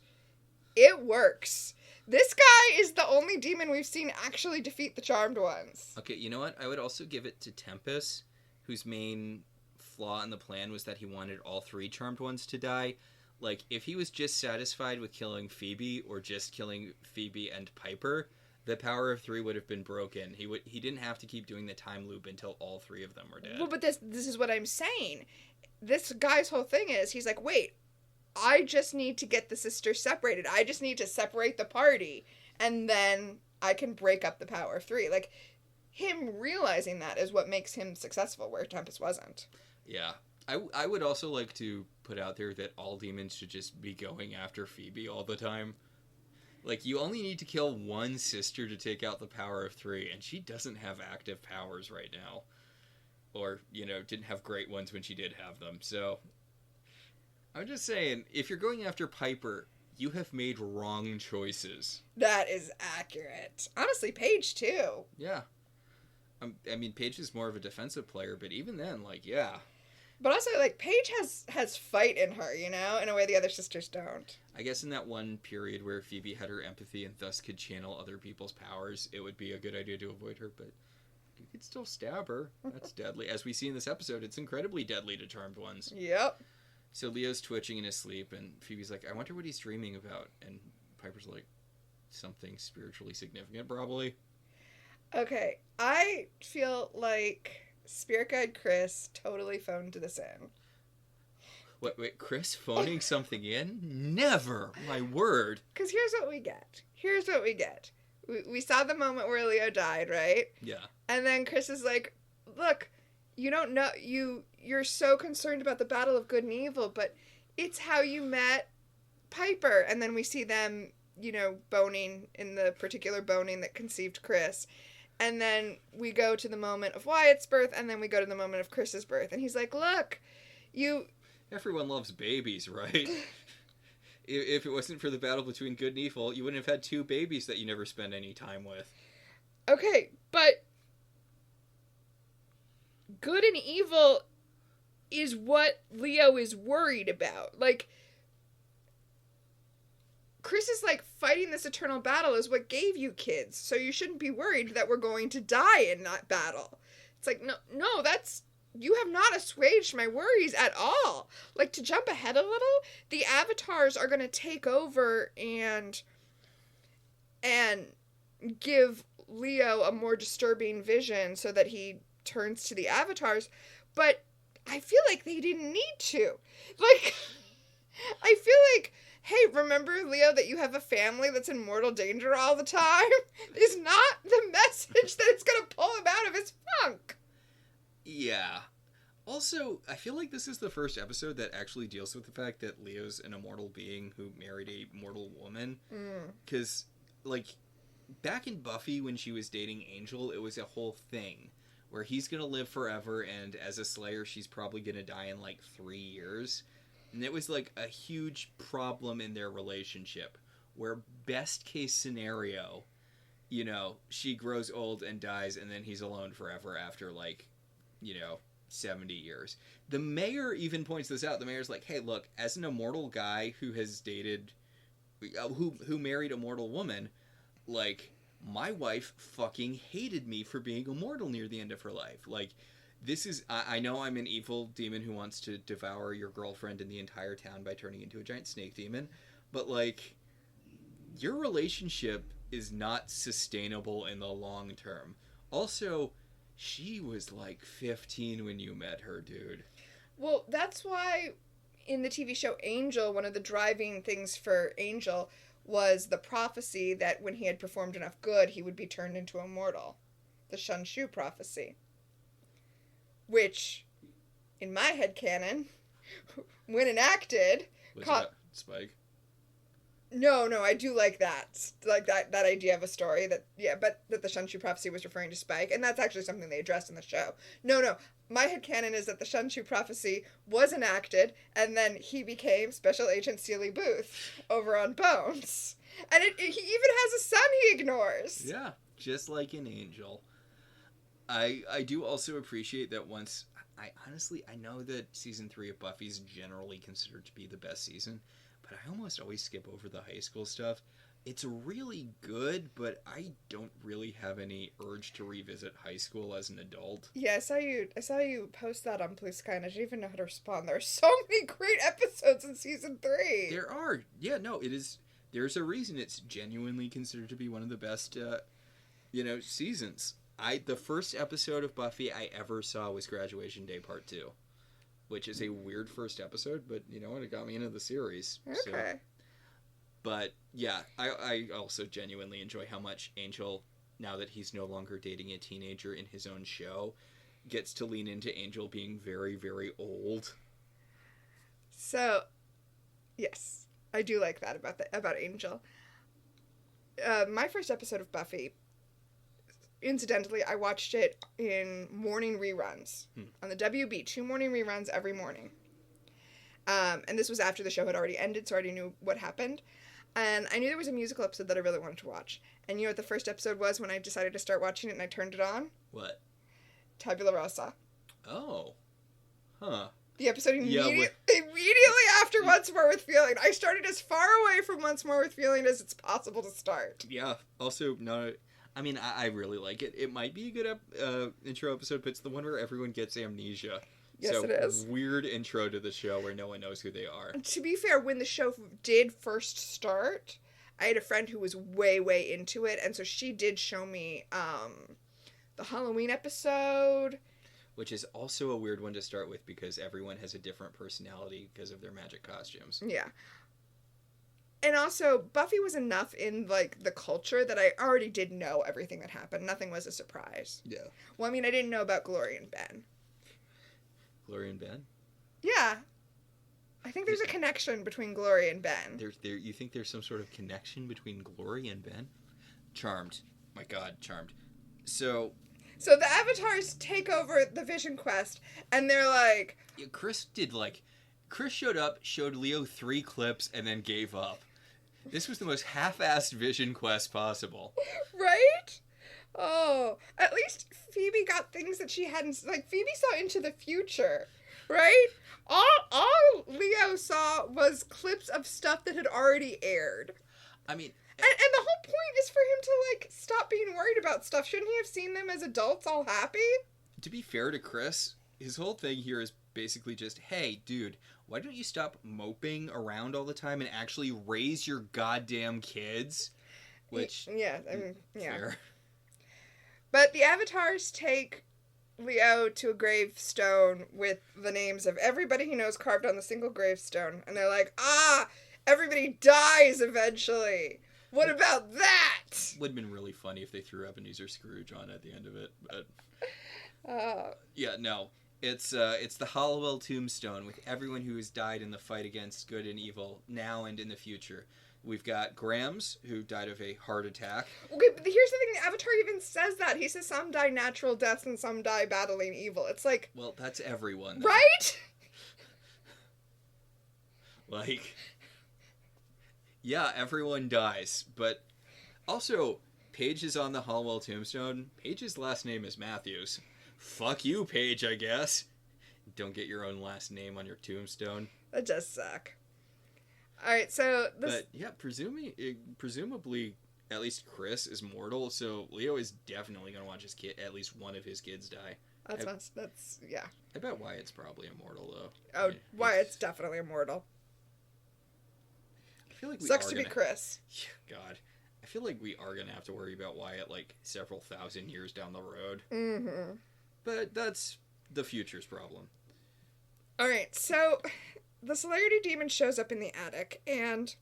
it works. This guy is the only demon we've seen actually defeat the Charmed Ones. Okay, you know what? I would also give it to Tempest, whose main flaw in the plan was that he wanted all 3 Charmed Ones to die. If he was just satisfied with killing Phoebe or just killing Phoebe and Piper, the power of 3 would have been broken. He didn't have to keep doing the time loop until all 3 of them were dead. Well, but this is what I'm saying. This guy's whole thing is, he's like, wait, I just need to get the sisters separated. I just need to separate the party, and then I can break up the power of 3. Like, him realizing that is what makes him successful, where Tempest wasn't. Yeah. I would also like to put out there that all demons should just be going after Phoebe all the time. Like, you only need to kill one sister to take out the power of 3, and she doesn't have active powers right now. Or, didn't have great ones when she did have them. So, I'm just saying, if you're going after Piper, you have made wrong choices. That is accurate. Honestly, Paige, too. Yeah. I mean, Paige is more of a defensive player, but even then, yeah. But also, Paige has fight in her, in a way the other sisters don't. I guess in that one period where Phoebe had her empathy and thus could channel other people's powers, it would be a good idea to avoid her, but you could still stab her. That's deadly. As we see in this episode, it's incredibly deadly to charmed ones. Yep. So Leo's twitching in his sleep, and Phoebe's like, I wonder what he's dreaming about. And Piper's like, something spiritually significant, probably. Okay, I feel like Spirit Guide Chris totally phoned this in. Wait, Chris phoning something in? Never! My word. Because here's what we get. We saw the moment where Leo died, right? Yeah. And then Chris is like, look, you don't know, you're so concerned about the battle of good and evil, but it's how you met Piper. And then we see them, boning in the particular boning that conceived Chris. And then we go to the moment of Wyatt's birth, and then we go to the moment of Chris's birth. And he's like, look, Everyone loves babies, right? If it wasn't for the battle between good and evil, you wouldn't have had 2 babies that you never spend any time with. Okay, but good and evil is what Leo is worried about. Chris is fighting this eternal battle is what gave you kids, so you shouldn't be worried that we're going to die in that battle. It's no, you have not assuaged my worries at all. To jump ahead a little, the avatars are going to take over and give Leo a more disturbing vision so that he turns to the avatars, but I feel like they didn't need to. I feel like, hey, remember, Leo, that you have a family that's in mortal danger all the time is not the message that it's going to pull him out of his funk. Yeah. Also, I feel like this is the first episode that actually deals with the fact that Leo's an immortal being who married a mortal woman. Because, back in Buffy when she was dating Angel, it was a whole thing where he's going to live forever, and as a Slayer, she's probably going to die in 3 years. And it was a huge problem in their relationship, where best case scenario, she grows old and dies, and then he's alone forever after 70 years. The mayor even points this out. The mayor's like, hey, look, as an immortal guy who has dated, who married a mortal woman, my wife fucking hated me for being immortal near the end of her life. This is, I know I'm an evil demon who wants to devour your girlfriend and the entire town by turning into a giant snake demon, but your relationship is not sustainable in the long term. Also, she was 15 when you met her, dude. Well, that's why in the TV show Angel, one of the driving things for Angel was the prophecy that when he had performed enough good, he would be turned into a mortal. The Shunshu prophecy. Which, in my headcanon, when enacted... Was that Spike? No, I do like that. That idea of a story but that the Shunshu prophecy was referring to Spike, and that's actually something they addressed in the show. No, my headcanon is that the Shunshu prophecy was enacted, and then he became Special Agent Sealy Booth over on Bones. And he even has a son he ignores. Yeah, just like an angel. I do also appreciate that once... I know that season 3 of Buffy is generally considered to be the best season, but I almost always skip over the high school stuff. It's really good, but I don't really have any urge to revisit high school as an adult. Yeah, I saw you post that on Blue Sky, and I didn't even know how to respond. There are so many great episodes in season 3. There are. Yeah, no, it is. There's a reason it's genuinely considered to be one of the best Seasons. The first episode of Buffy I ever saw was Graduation Day Part 2, which is a weird first episode, but you know what? It got me into the series. Okay. So. But yeah, I also genuinely enjoy how much Angel, now that he's no longer dating a teenager in his own show, gets to lean into Angel being very, very old. So, yes, I do like that about Angel. My first episode of Buffy, incidentally, I watched it in morning reruns on the WB, 2 morning reruns every morning. And this was after the show had already ended, so I already knew what happened. And I knew there was a musical episode that I really wanted to watch. And you know what the first episode was when I decided to start watching it and I turned it on? What? Tabula Rasa. Oh. Huh. The episode immediately after Once More With Feeling. I started as far away from Once More With Feeling as it's possible to start. Yeah. Also, no... I mean, I really like it. It might be a good intro episode, but it's the one where everyone gets amnesia. Yes, so, it is. Weird intro to the show where no one knows who they are. To be fair, when the show did first start, I had a friend who was way, way into it, and so she did show me the Halloween episode. Which is also a weird one to start with because everyone has a different personality because of their magic costumes. Yeah. And also, Buffy was enough in, like, the culture that I already did know everything that happened. Nothing was a surprise. Yeah. Well, I mean, I didn't know about Glory and Ben. Glory and Ben? Yeah. I think there's a connection between Glory and Ben. You think there's some sort of connection between Glory and Ben? Charmed. My God, Charmed. So the Avatars take over the Vision Quest, and they're like... Yeah, Chris showed up, showed Leo 3 clips, and then gave up. This was the most half-assed Vision Quest possible. Right? Oh, at least Phoebe got things that she hadn't... Like, Phoebe saw into the future, right? All Leo saw was clips of stuff that had already aired. I mean... And the whole point is for him to, like, stop being worried about stuff. Shouldn't he have seen them as adults all happy? To be fair to Chris, his whole thing here is basically just, hey, dude, why don't you stop moping around all the time and actually raise your goddamn kids? Which... Yeah, I mean, yeah. Fair. But the Avatars take Leo to a gravestone with the names of everybody he knows carved on the single gravestone. And they're like, everybody dies eventually. What about that? Would have been really funny if they threw Ebenezer Scrooge on at the end of it. But yeah, no. It's the Halliwell tombstone with everyone who has died in the fight against good and evil now and in the future. We've got Grams, who died of a heart attack. Okay, but here's the thing. The Avatar even says that. He says some die natural deaths and some die battling evil. It's like... Well, that's everyone. Though. Right? Like... Yeah, everyone dies. But also, Paige is on the Halliwell tombstone. Paige's last name is Matthews. Fuck you, Paige, I guess. Don't get your own last name on your tombstone. That does suck. Alright, so... But, yeah, presumably, at least Chris is mortal, so Leo is definitely going to watch at least one of his kids die. That's yeah. I bet Wyatt's probably immortal, though. Oh, I mean, Wyatt's definitely immortal. I feel like Sucks to be Chris. Yeah, God. I feel like we are going to have to worry about Wyatt, like, several thousand years down the road. Mm-hmm. But that's the future's problem. Alright, so... The Celerity Demon shows up in the attic, and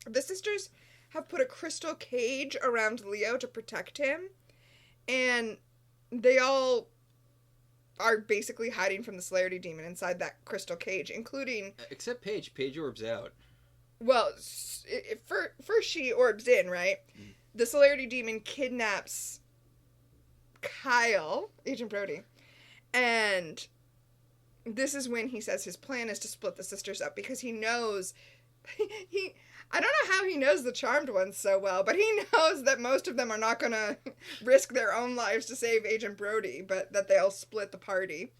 the sisters have put a crystal cage around Leo to protect him, and they all are basically hiding from the Celerity Demon inside that crystal cage, including... Except Paige. Paige orbs out. Well, first she orbs in, right? Mm. The Celerity Demon kidnaps Kyle, Agent Brody, and... This is when he says his plan is to split the sisters up because he knows I don't know how he knows the Charmed ones so well, but he knows that most of them are not going to risk their own lives to save Agent Brody, but that they'll split the party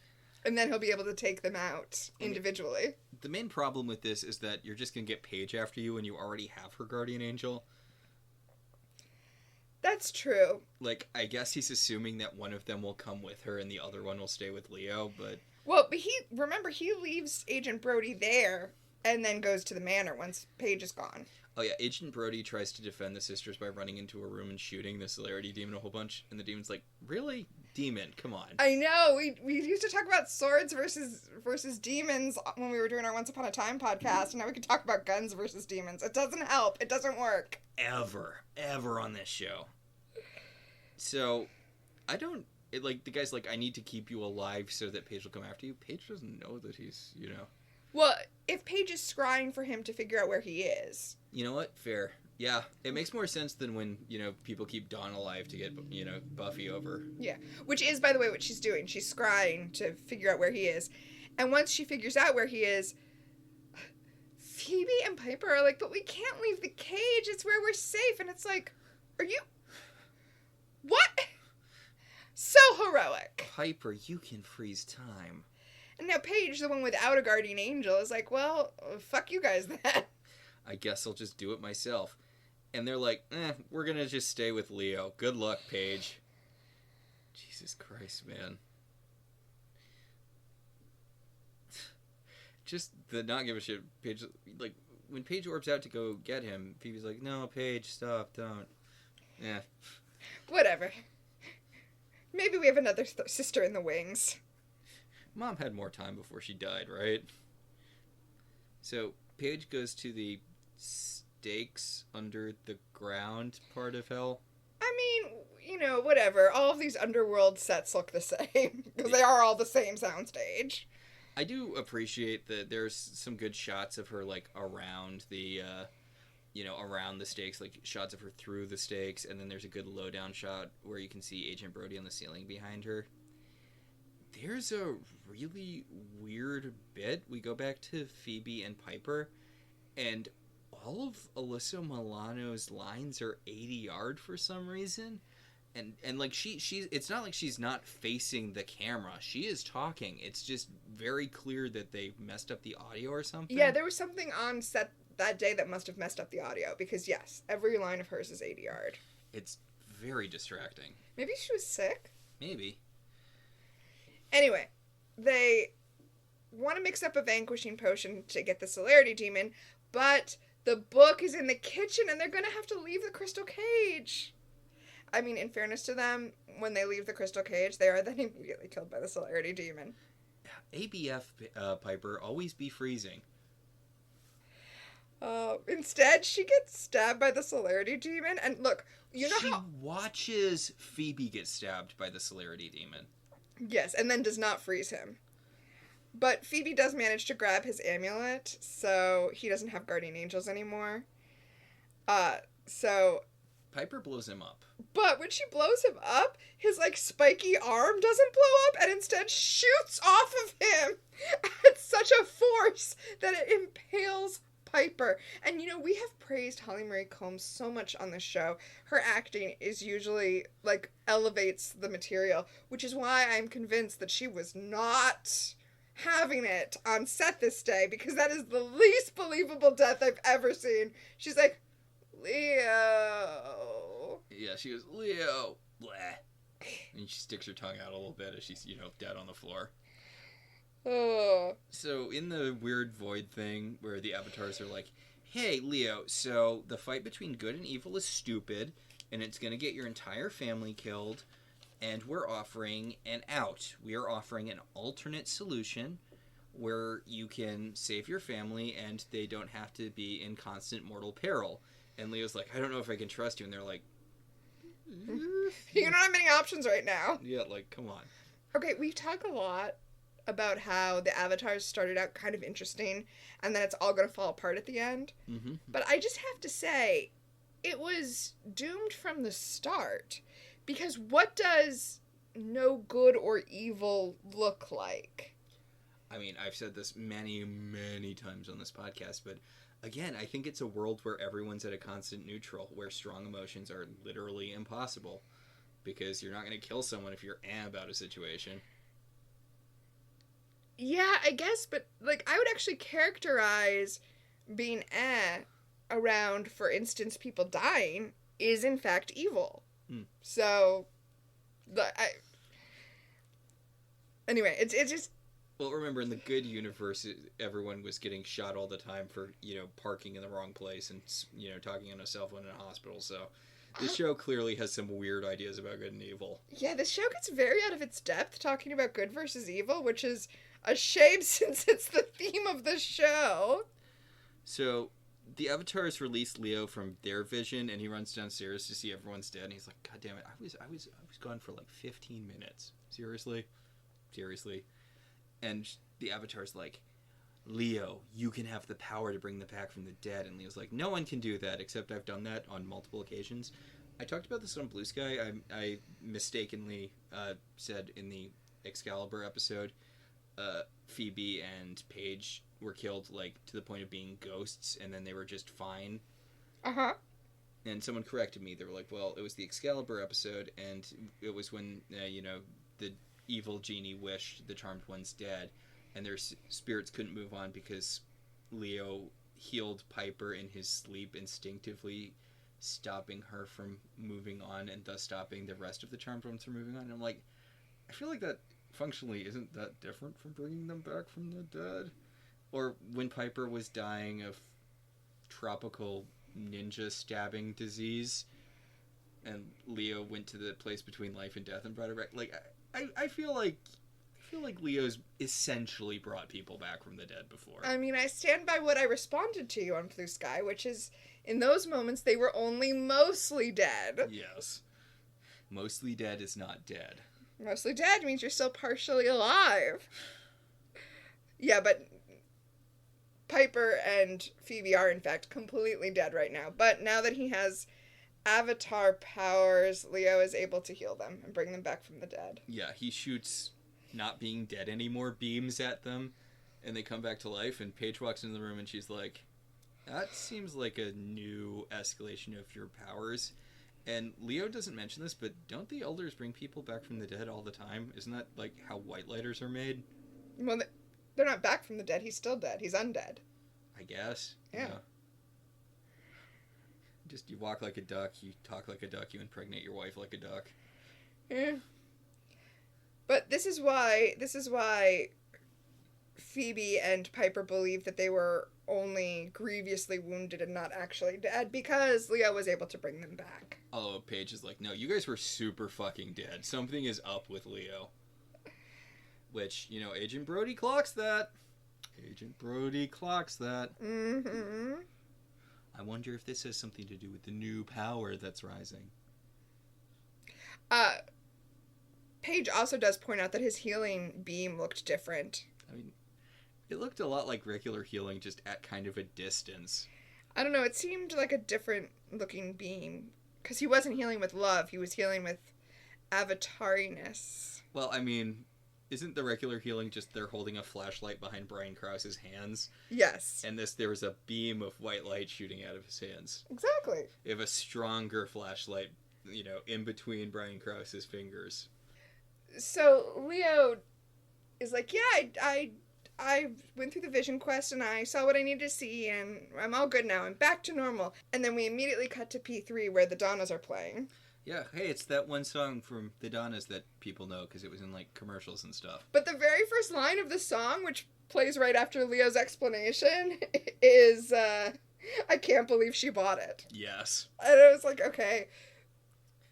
and then he'll be able to take them out individually. The main problem with this is that you're just going to get Paige after you and you already have her guardian angel. That's true. Like, I guess he's assuming that one of them will come with her and the other one will stay with Leo, but... Well, but he leaves Agent Brody there and then goes to the Manor once Paige is gone. Oh yeah, Agent Brody tries to defend the sisters by running into a room and shooting the celerity demon a whole bunch, and the demon's like, really? Demon, come on. I know, we used to talk about swords versus demons when we were doing our Once Upon a Time podcast, and now we can talk about guns versus demons. It doesn't help. It doesn't work. Ever on this show. So, the guy's like, I need to keep you alive so that Paige will come after you. Paige doesn't know that he's, Well, if Paige is scrying for him to figure out where he is. You know what? Fair. Yeah, it makes more sense than when, people keep Dawn alive to get, Buffy over. Yeah, which is, by the way, what she's doing. She's scrying to figure out where he is. And once she figures out where he is, Phoebe and Piper are like, but we can't leave the cage. It's where we're safe. And it's like, are you... What? So heroic. Piper, you can freeze time. And now Paige, the one without a guardian angel, is like, well, fuck you guys then. I guess I'll just do it myself. And they're like, we're gonna just stay with Leo. Good luck, Paige. Jesus Christ, man. Just the not give a shit. Paige, like, when Paige orbs out to go get him, Phoebe's like, no, Paige, stop, don't. Yeah. Whatever. Maybe we have another sister in the wings. Mom had more time before she died, right? So, Paige goes to the stakes under the ground part of hell. I mean, whatever. All of these underworld sets look the same. Because they are all the same soundstage. I do appreciate that there's some good shots of her, like, around the, around the stakes. Like, shots of her through the stakes. And then there's a good low-down shot where you can see Agent Brody on the ceiling behind her. There's a really weird bit. We go back to Phoebe and Piper, and all of Alyssa Milano's lines are 80 yard for some reason. And like she's it's not like she's not facing the camera. She is talking. It's just very clear that they messed up the audio or something. Yeah, there was something on set that day that must have messed up the audio, because yes, every line of hers is 80 yard. It's very distracting. Maybe she was sick? Maybe. Anyway, they want to mix up a vanquishing potion to get the celerity demon, but the book is in the kitchen and they're going to have to leave the crystal cage. I mean, in fairness to them, when they leave the crystal cage, they are then immediately killed by the celerity demon. ABF, Piper, always be freezing. Instead, she gets stabbed by the celerity demon, and look, she watches Phoebe get stabbed by the celerity demon. Yes, and then does not freeze him. But Phoebe does manage to grab his amulet, so he doesn't have guardian angels anymore. So... Piper blows him up. But when she blows him up, his, like, spiky arm doesn't blow up and instead shoots off of him at such a force that it impales Piper. And, we have praised Holly Marie Combs so much on this show. Her acting is usually, like, elevates the material, which is why I'm convinced that she was not having it on set this day, because that is the least believable death I've ever seen. She's like, Leo. Yeah, she goes, Leo. Bleh. And she sticks her tongue out a little bit as she's, dead on the floor. Oh. So in the weird void thing where the avatars are like, hey, Leo, so the fight between good and evil is stupid, and it's going to get your entire family killed, and we're offering an out. We are offering an alternate solution where you can save your family and they don't have to be in constant mortal peril. And Leo's like, I don't know if I can trust you. And they're like, you don't have many options right now. Yeah, like, come on. Okay, we talk a lot about how the avatars started out kind of interesting and then it's all going to fall apart at the end. Mm-hmm. But I just have to say, it was doomed from the start. Because what does no good or evil look like? I mean, I've said this many, many times on this podcast, but again, I think it's a world where everyone's at a constant neutral, where strong emotions are literally impossible. Because you're not going to kill someone if you're about a situation. Yeah, I guess, but, like, I would actually characterize being around, for instance, people dying, is in fact evil. So, anyway, it's just, Well, remember, in the good universe, everyone was getting shot all the time for, parking in the wrong place and, talking on a cell phone in a hospital. So this show clearly has some weird ideas about good and evil. Yeah, this show gets very out of its depth talking about good versus evil, which is a shame since it's the theme of the show. So the Avatars release Leo from their vision, and he runs downstairs to see everyone's dead, and he's like, God damn it, I was gone for like 15 minutes. Seriously? And the Avatar's like, Leo, you can have the power to bring them back from the dead. And Leo's like, no one can do that, except I've done that on multiple occasions. I talked about this on Blue Sky. I mistakenly said in the Excalibur episode, Phoebe and Paige were killed, like, to the point of being ghosts, and then they were just fine. Uh-huh. And someone corrected me. They were like, well, it was the Excalibur episode, and it was when, the evil genie wished the charmed ones dead, and their spirits couldn't move on because Leo healed Piper in his sleep, instinctively stopping her from moving on, and thus stopping the rest of the charmed ones from moving on. And I'm like, I feel like that functionally isn't that different from bringing them back from the dead. Or when Piper was dying of tropical ninja stabbing disease, and Leo went to the place between life and death and brought her back. Like, I feel like Leo's essentially brought people back from the dead before. I mean, I stand by what I responded to you on Blue Sky, which is, in those moments, they were only mostly dead. Yes. Mostly dead is not dead. Mostly dead means you're still partially alive. Yeah, but Piper and Phoebe are, in fact, completely dead right now. But now that he has Avatar powers, Leo is able to heal them and bring them back from the dead. Yeah, he shoots not being dead anymore beams at them, and they come back to life, and Paige walks into the room and she's like, that seems like a new escalation of your powers. And Leo doesn't mention this, but don't the elders bring people back from the dead all the time? Isn't that like how white lighters are made? Well, they're not back from the dead. He's still dead. He's undead. I guess. Yeah. Just, you walk like a duck, you talk like a duck, you impregnate your wife like a duck. Yeah. But this is why Phoebe and Piper believe that they were only grievously wounded and not actually dead, because Leo was able to bring them back. Oh, Paige is like, no, you guys were super fucking dead. Something is up with Leo. Which, Agent Brody clocks that. Mm-hmm. I wonder if this has something to do with the new power that's rising. Paige also does point out that his healing beam looked different. I mean, it looked a lot like regular healing, just at kind of a distance. I don't know, it seemed like a different looking beam. Because he wasn't healing with love, he was healing with avatariness. Well, I mean, isn't the regular healing just they're holding a flashlight behind Brian Krause's hands? Yes. And there was a beam of white light shooting out of his hands. Exactly. You have a stronger flashlight, in between Brian Krause's fingers. So Leo is like, yeah, I went through the vision quest and I saw what I needed to see and I'm all good now. I'm back to normal. And then we immediately cut to P3 where the Donnas are playing. Yeah, hey, it's that one song from the Donnas that people know because it was in, like, commercials and stuff. But the very first line of the song, which plays right after Leo's explanation, is, I can't believe she bought it. Yes. And I was like, okay,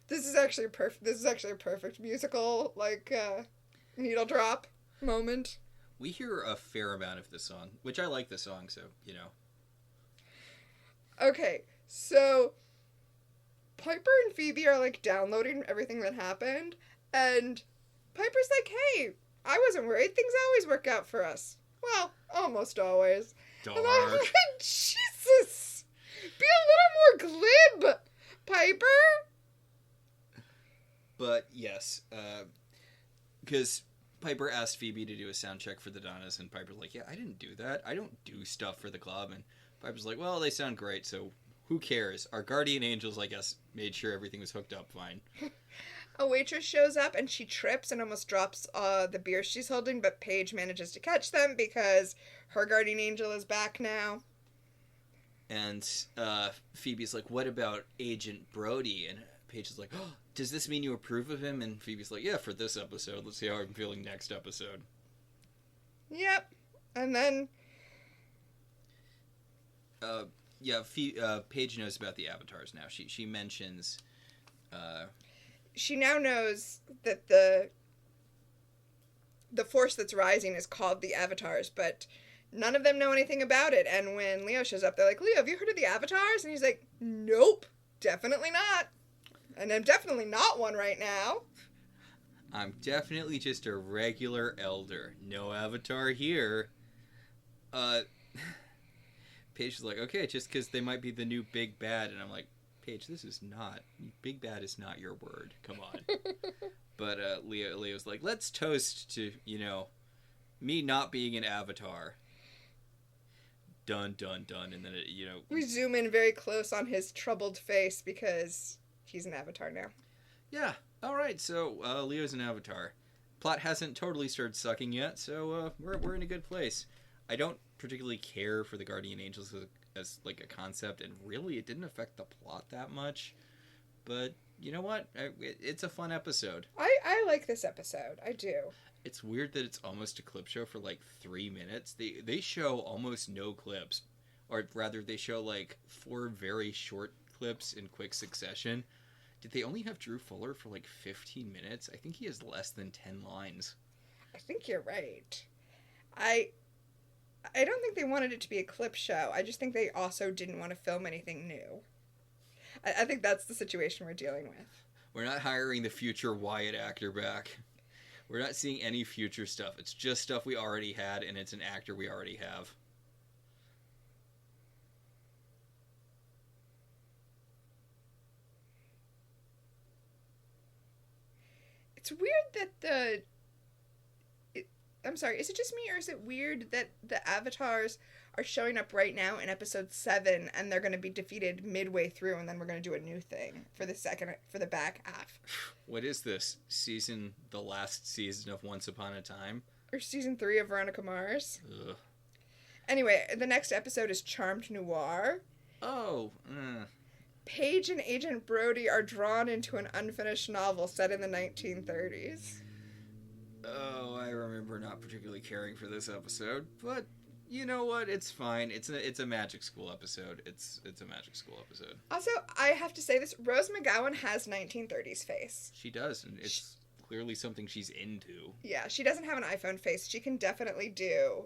this is actually a perfect musical, like, needle drop moment. We hear a fair amount of this song, which I like the song, so, Okay, so Piper and Phoebe are, like, downloading everything that happened, and Piper's like, hey, I wasn't worried. Things always work out for us. Well, almost always. Dark. And I'm like, Jesus! Be a little more glib, Piper! But, yes, because Piper asked Phoebe to do a sound check for the Donnas, and Piper's like, yeah, I didn't do that. I don't do stuff for the club. And Piper's like, well, they sound great, so who cares? Our guardian angels, I guess, made sure everything was hooked up fine. A waitress shows up, and she trips and almost drops the beer she's holding, but Paige manages to catch them because her guardian angel is back now. And Phoebe's like, what about Agent Brody? And Paige is like, oh, does this mean you approve of him? And Phoebe's like, yeah, for this episode. Let's see how I'm feeling next episode. Yep. And then... Paige knows about the avatars now. She mentions... She now knows that the force that's rising is called the avatars, but none of them know anything about it. And when Leo shows up, they're like, Leo, have you heard of the avatars? And he's like, nope, definitely not. And I'm definitely not one right now. I'm definitely just a regular elder. No avatar here. Paige is like, okay, just because they might be the new big bad. And I'm like, Paige, this is not... Big bad is not your word. Come on. But Leo's like, let's toast to, me not being an avatar. Dun, dun, dun. And then, we zoom in very close on his troubled face because he's an avatar now. Yeah. All right. So Leo's an avatar. Plot hasn't totally started sucking yet, so we're in a good place. I don't particularly care for the Guardian Angels as like a concept, and really it didn't affect the plot that much. But you know what? It's a fun episode. I like this episode. I do. It's weird that it's almost a clip show for like 3 minutes. They show almost no clips, or rather they show like 4 very short clips in quick succession. Did they only have Drew Fuller for like 15 minutes? I think he has less than 10 lines. I think you're right. I don't think they wanted it to be a clip show. I just think they also didn't want to film anything new. I think that's the situation we're dealing with. We're not hiring the future Wyatt actor back. We're not seeing any future stuff. It's just stuff we already had, and it's an actor we already have. It's weird that I'm sorry, is it just me, or is it weird that the avatars are showing up right now in episode 7 and they're going to be defeated midway through, and then we're going to do a new thing for the back half? What is this? The last season of Once Upon a Time? Or season 3 of Veronica Mars? Ugh. Anyway, the next episode is Charmed Noir. Oh, Paige and Agent Brody are drawn into an unfinished novel set in the 1930s. Oh, I remember not particularly caring for this episode, but you know what? It's fine. It's a Magic School episode. It's a Magic School episode. Also, I have to say this: Rose McGowan has 1930s face. She does, and it's clearly something she's into. Yeah, she doesn't have an iPhone face. She can definitely do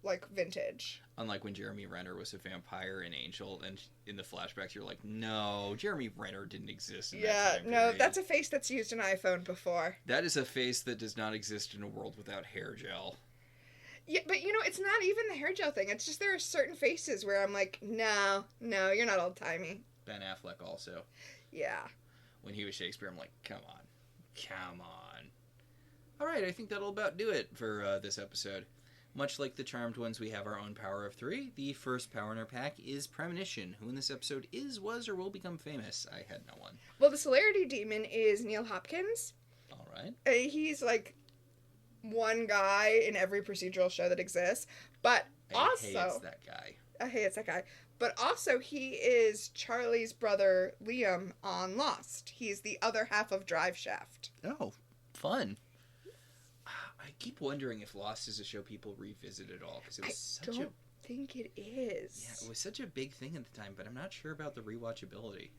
like vintage. Unlike when Jeremy Renner was a vampire in Angel, and in the flashbacks you're like, no, Jeremy Renner didn't exist in that time period. That's a face that's used an iPhone before. That is a face that does not exist in a world without hair gel. Yeah, but it's not even the hair gel thing. It's just there are certain faces where I'm like, no, you're not old-timey. Ben Affleck also. Yeah. When he was Shakespeare, I'm like, come on. All right, I think that'll about do it for this episode. Much like the Charmed ones, we have our own power of 3. The first power in our pack is Premonition, who in this episode is, was, or will become famous. I had no one. Well, the Celerity Demon is Neil Hopkins. All right. He's like one guy in every procedural show that exists, but also... Hey, it's that guy. Hey, it's that guy. But also, he is Charlie's brother, Liam, on Lost. He's the other half of Drive Shaft. Oh, fun. I keep wondering if Lost is a show people revisit at all, because it was I don't think it is. Yeah, it was such a big thing at the time, but I'm not sure about the rewatchability.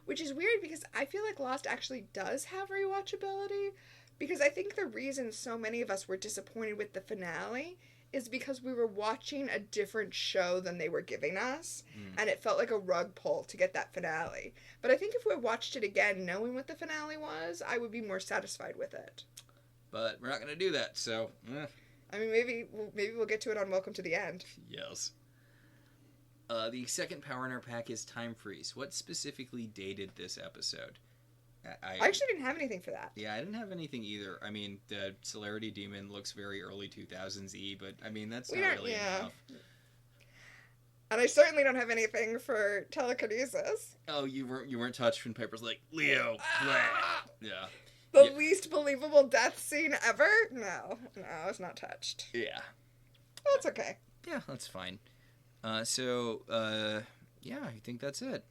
Which is weird, because I feel like Lost actually does have rewatchability, because I think the reason so many of us were disappointed with the finale is because we were watching a different show than they were giving us, and it felt like a rug pull to get that finale. But I think if we watched it again knowing what the finale was, I would be more satisfied with it. But we're not going to do that, so... I mean, maybe we'll get to it on Welcome to the End. Yes. The second power in our pack is Time Freeze. What specifically dated this episode? I actually didn't have anything for that. Yeah, I didn't have anything either. I mean, the Celerity Demon looks very early 2000s-y, but I mean, that's not really enough. And I certainly don't have anything for telekinesis. Oh, you weren't touched when Piper's like, Leo! Yeah. The least believable death scene ever? No, it's not touched. Yeah. That's okay. Yeah, that's fine. Yeah, I think that's it.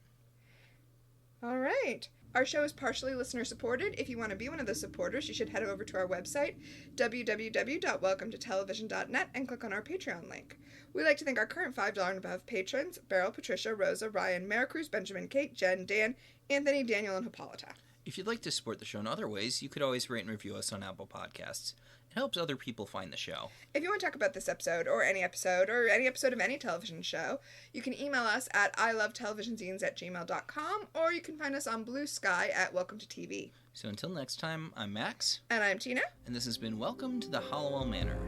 All right. Our show is partially listener supported. If you want to be one of the supporters, you should head over to our website, www.welcometotelevision.net, and click on our Patreon link. We'd like to thank our current $5 and above patrons, Beryl, Patricia, Rosa, Ryan, Maricruz, Benjamin, Kate, Jen, Dan, Anthony, Daniel, and Hippolyta. If you'd like to support the show in other ways, you could always rate and review us on Apple Podcasts. It helps other people find the show. If you want to talk about this episode, or any episode of any television show, you can email us at ilovetelevisionzines@gmail.com, or you can find us on Blue Sky at Welcome to TV. So until next time, I'm Max. And I'm Tina. And this has been Welcome to the Halliwell Manor.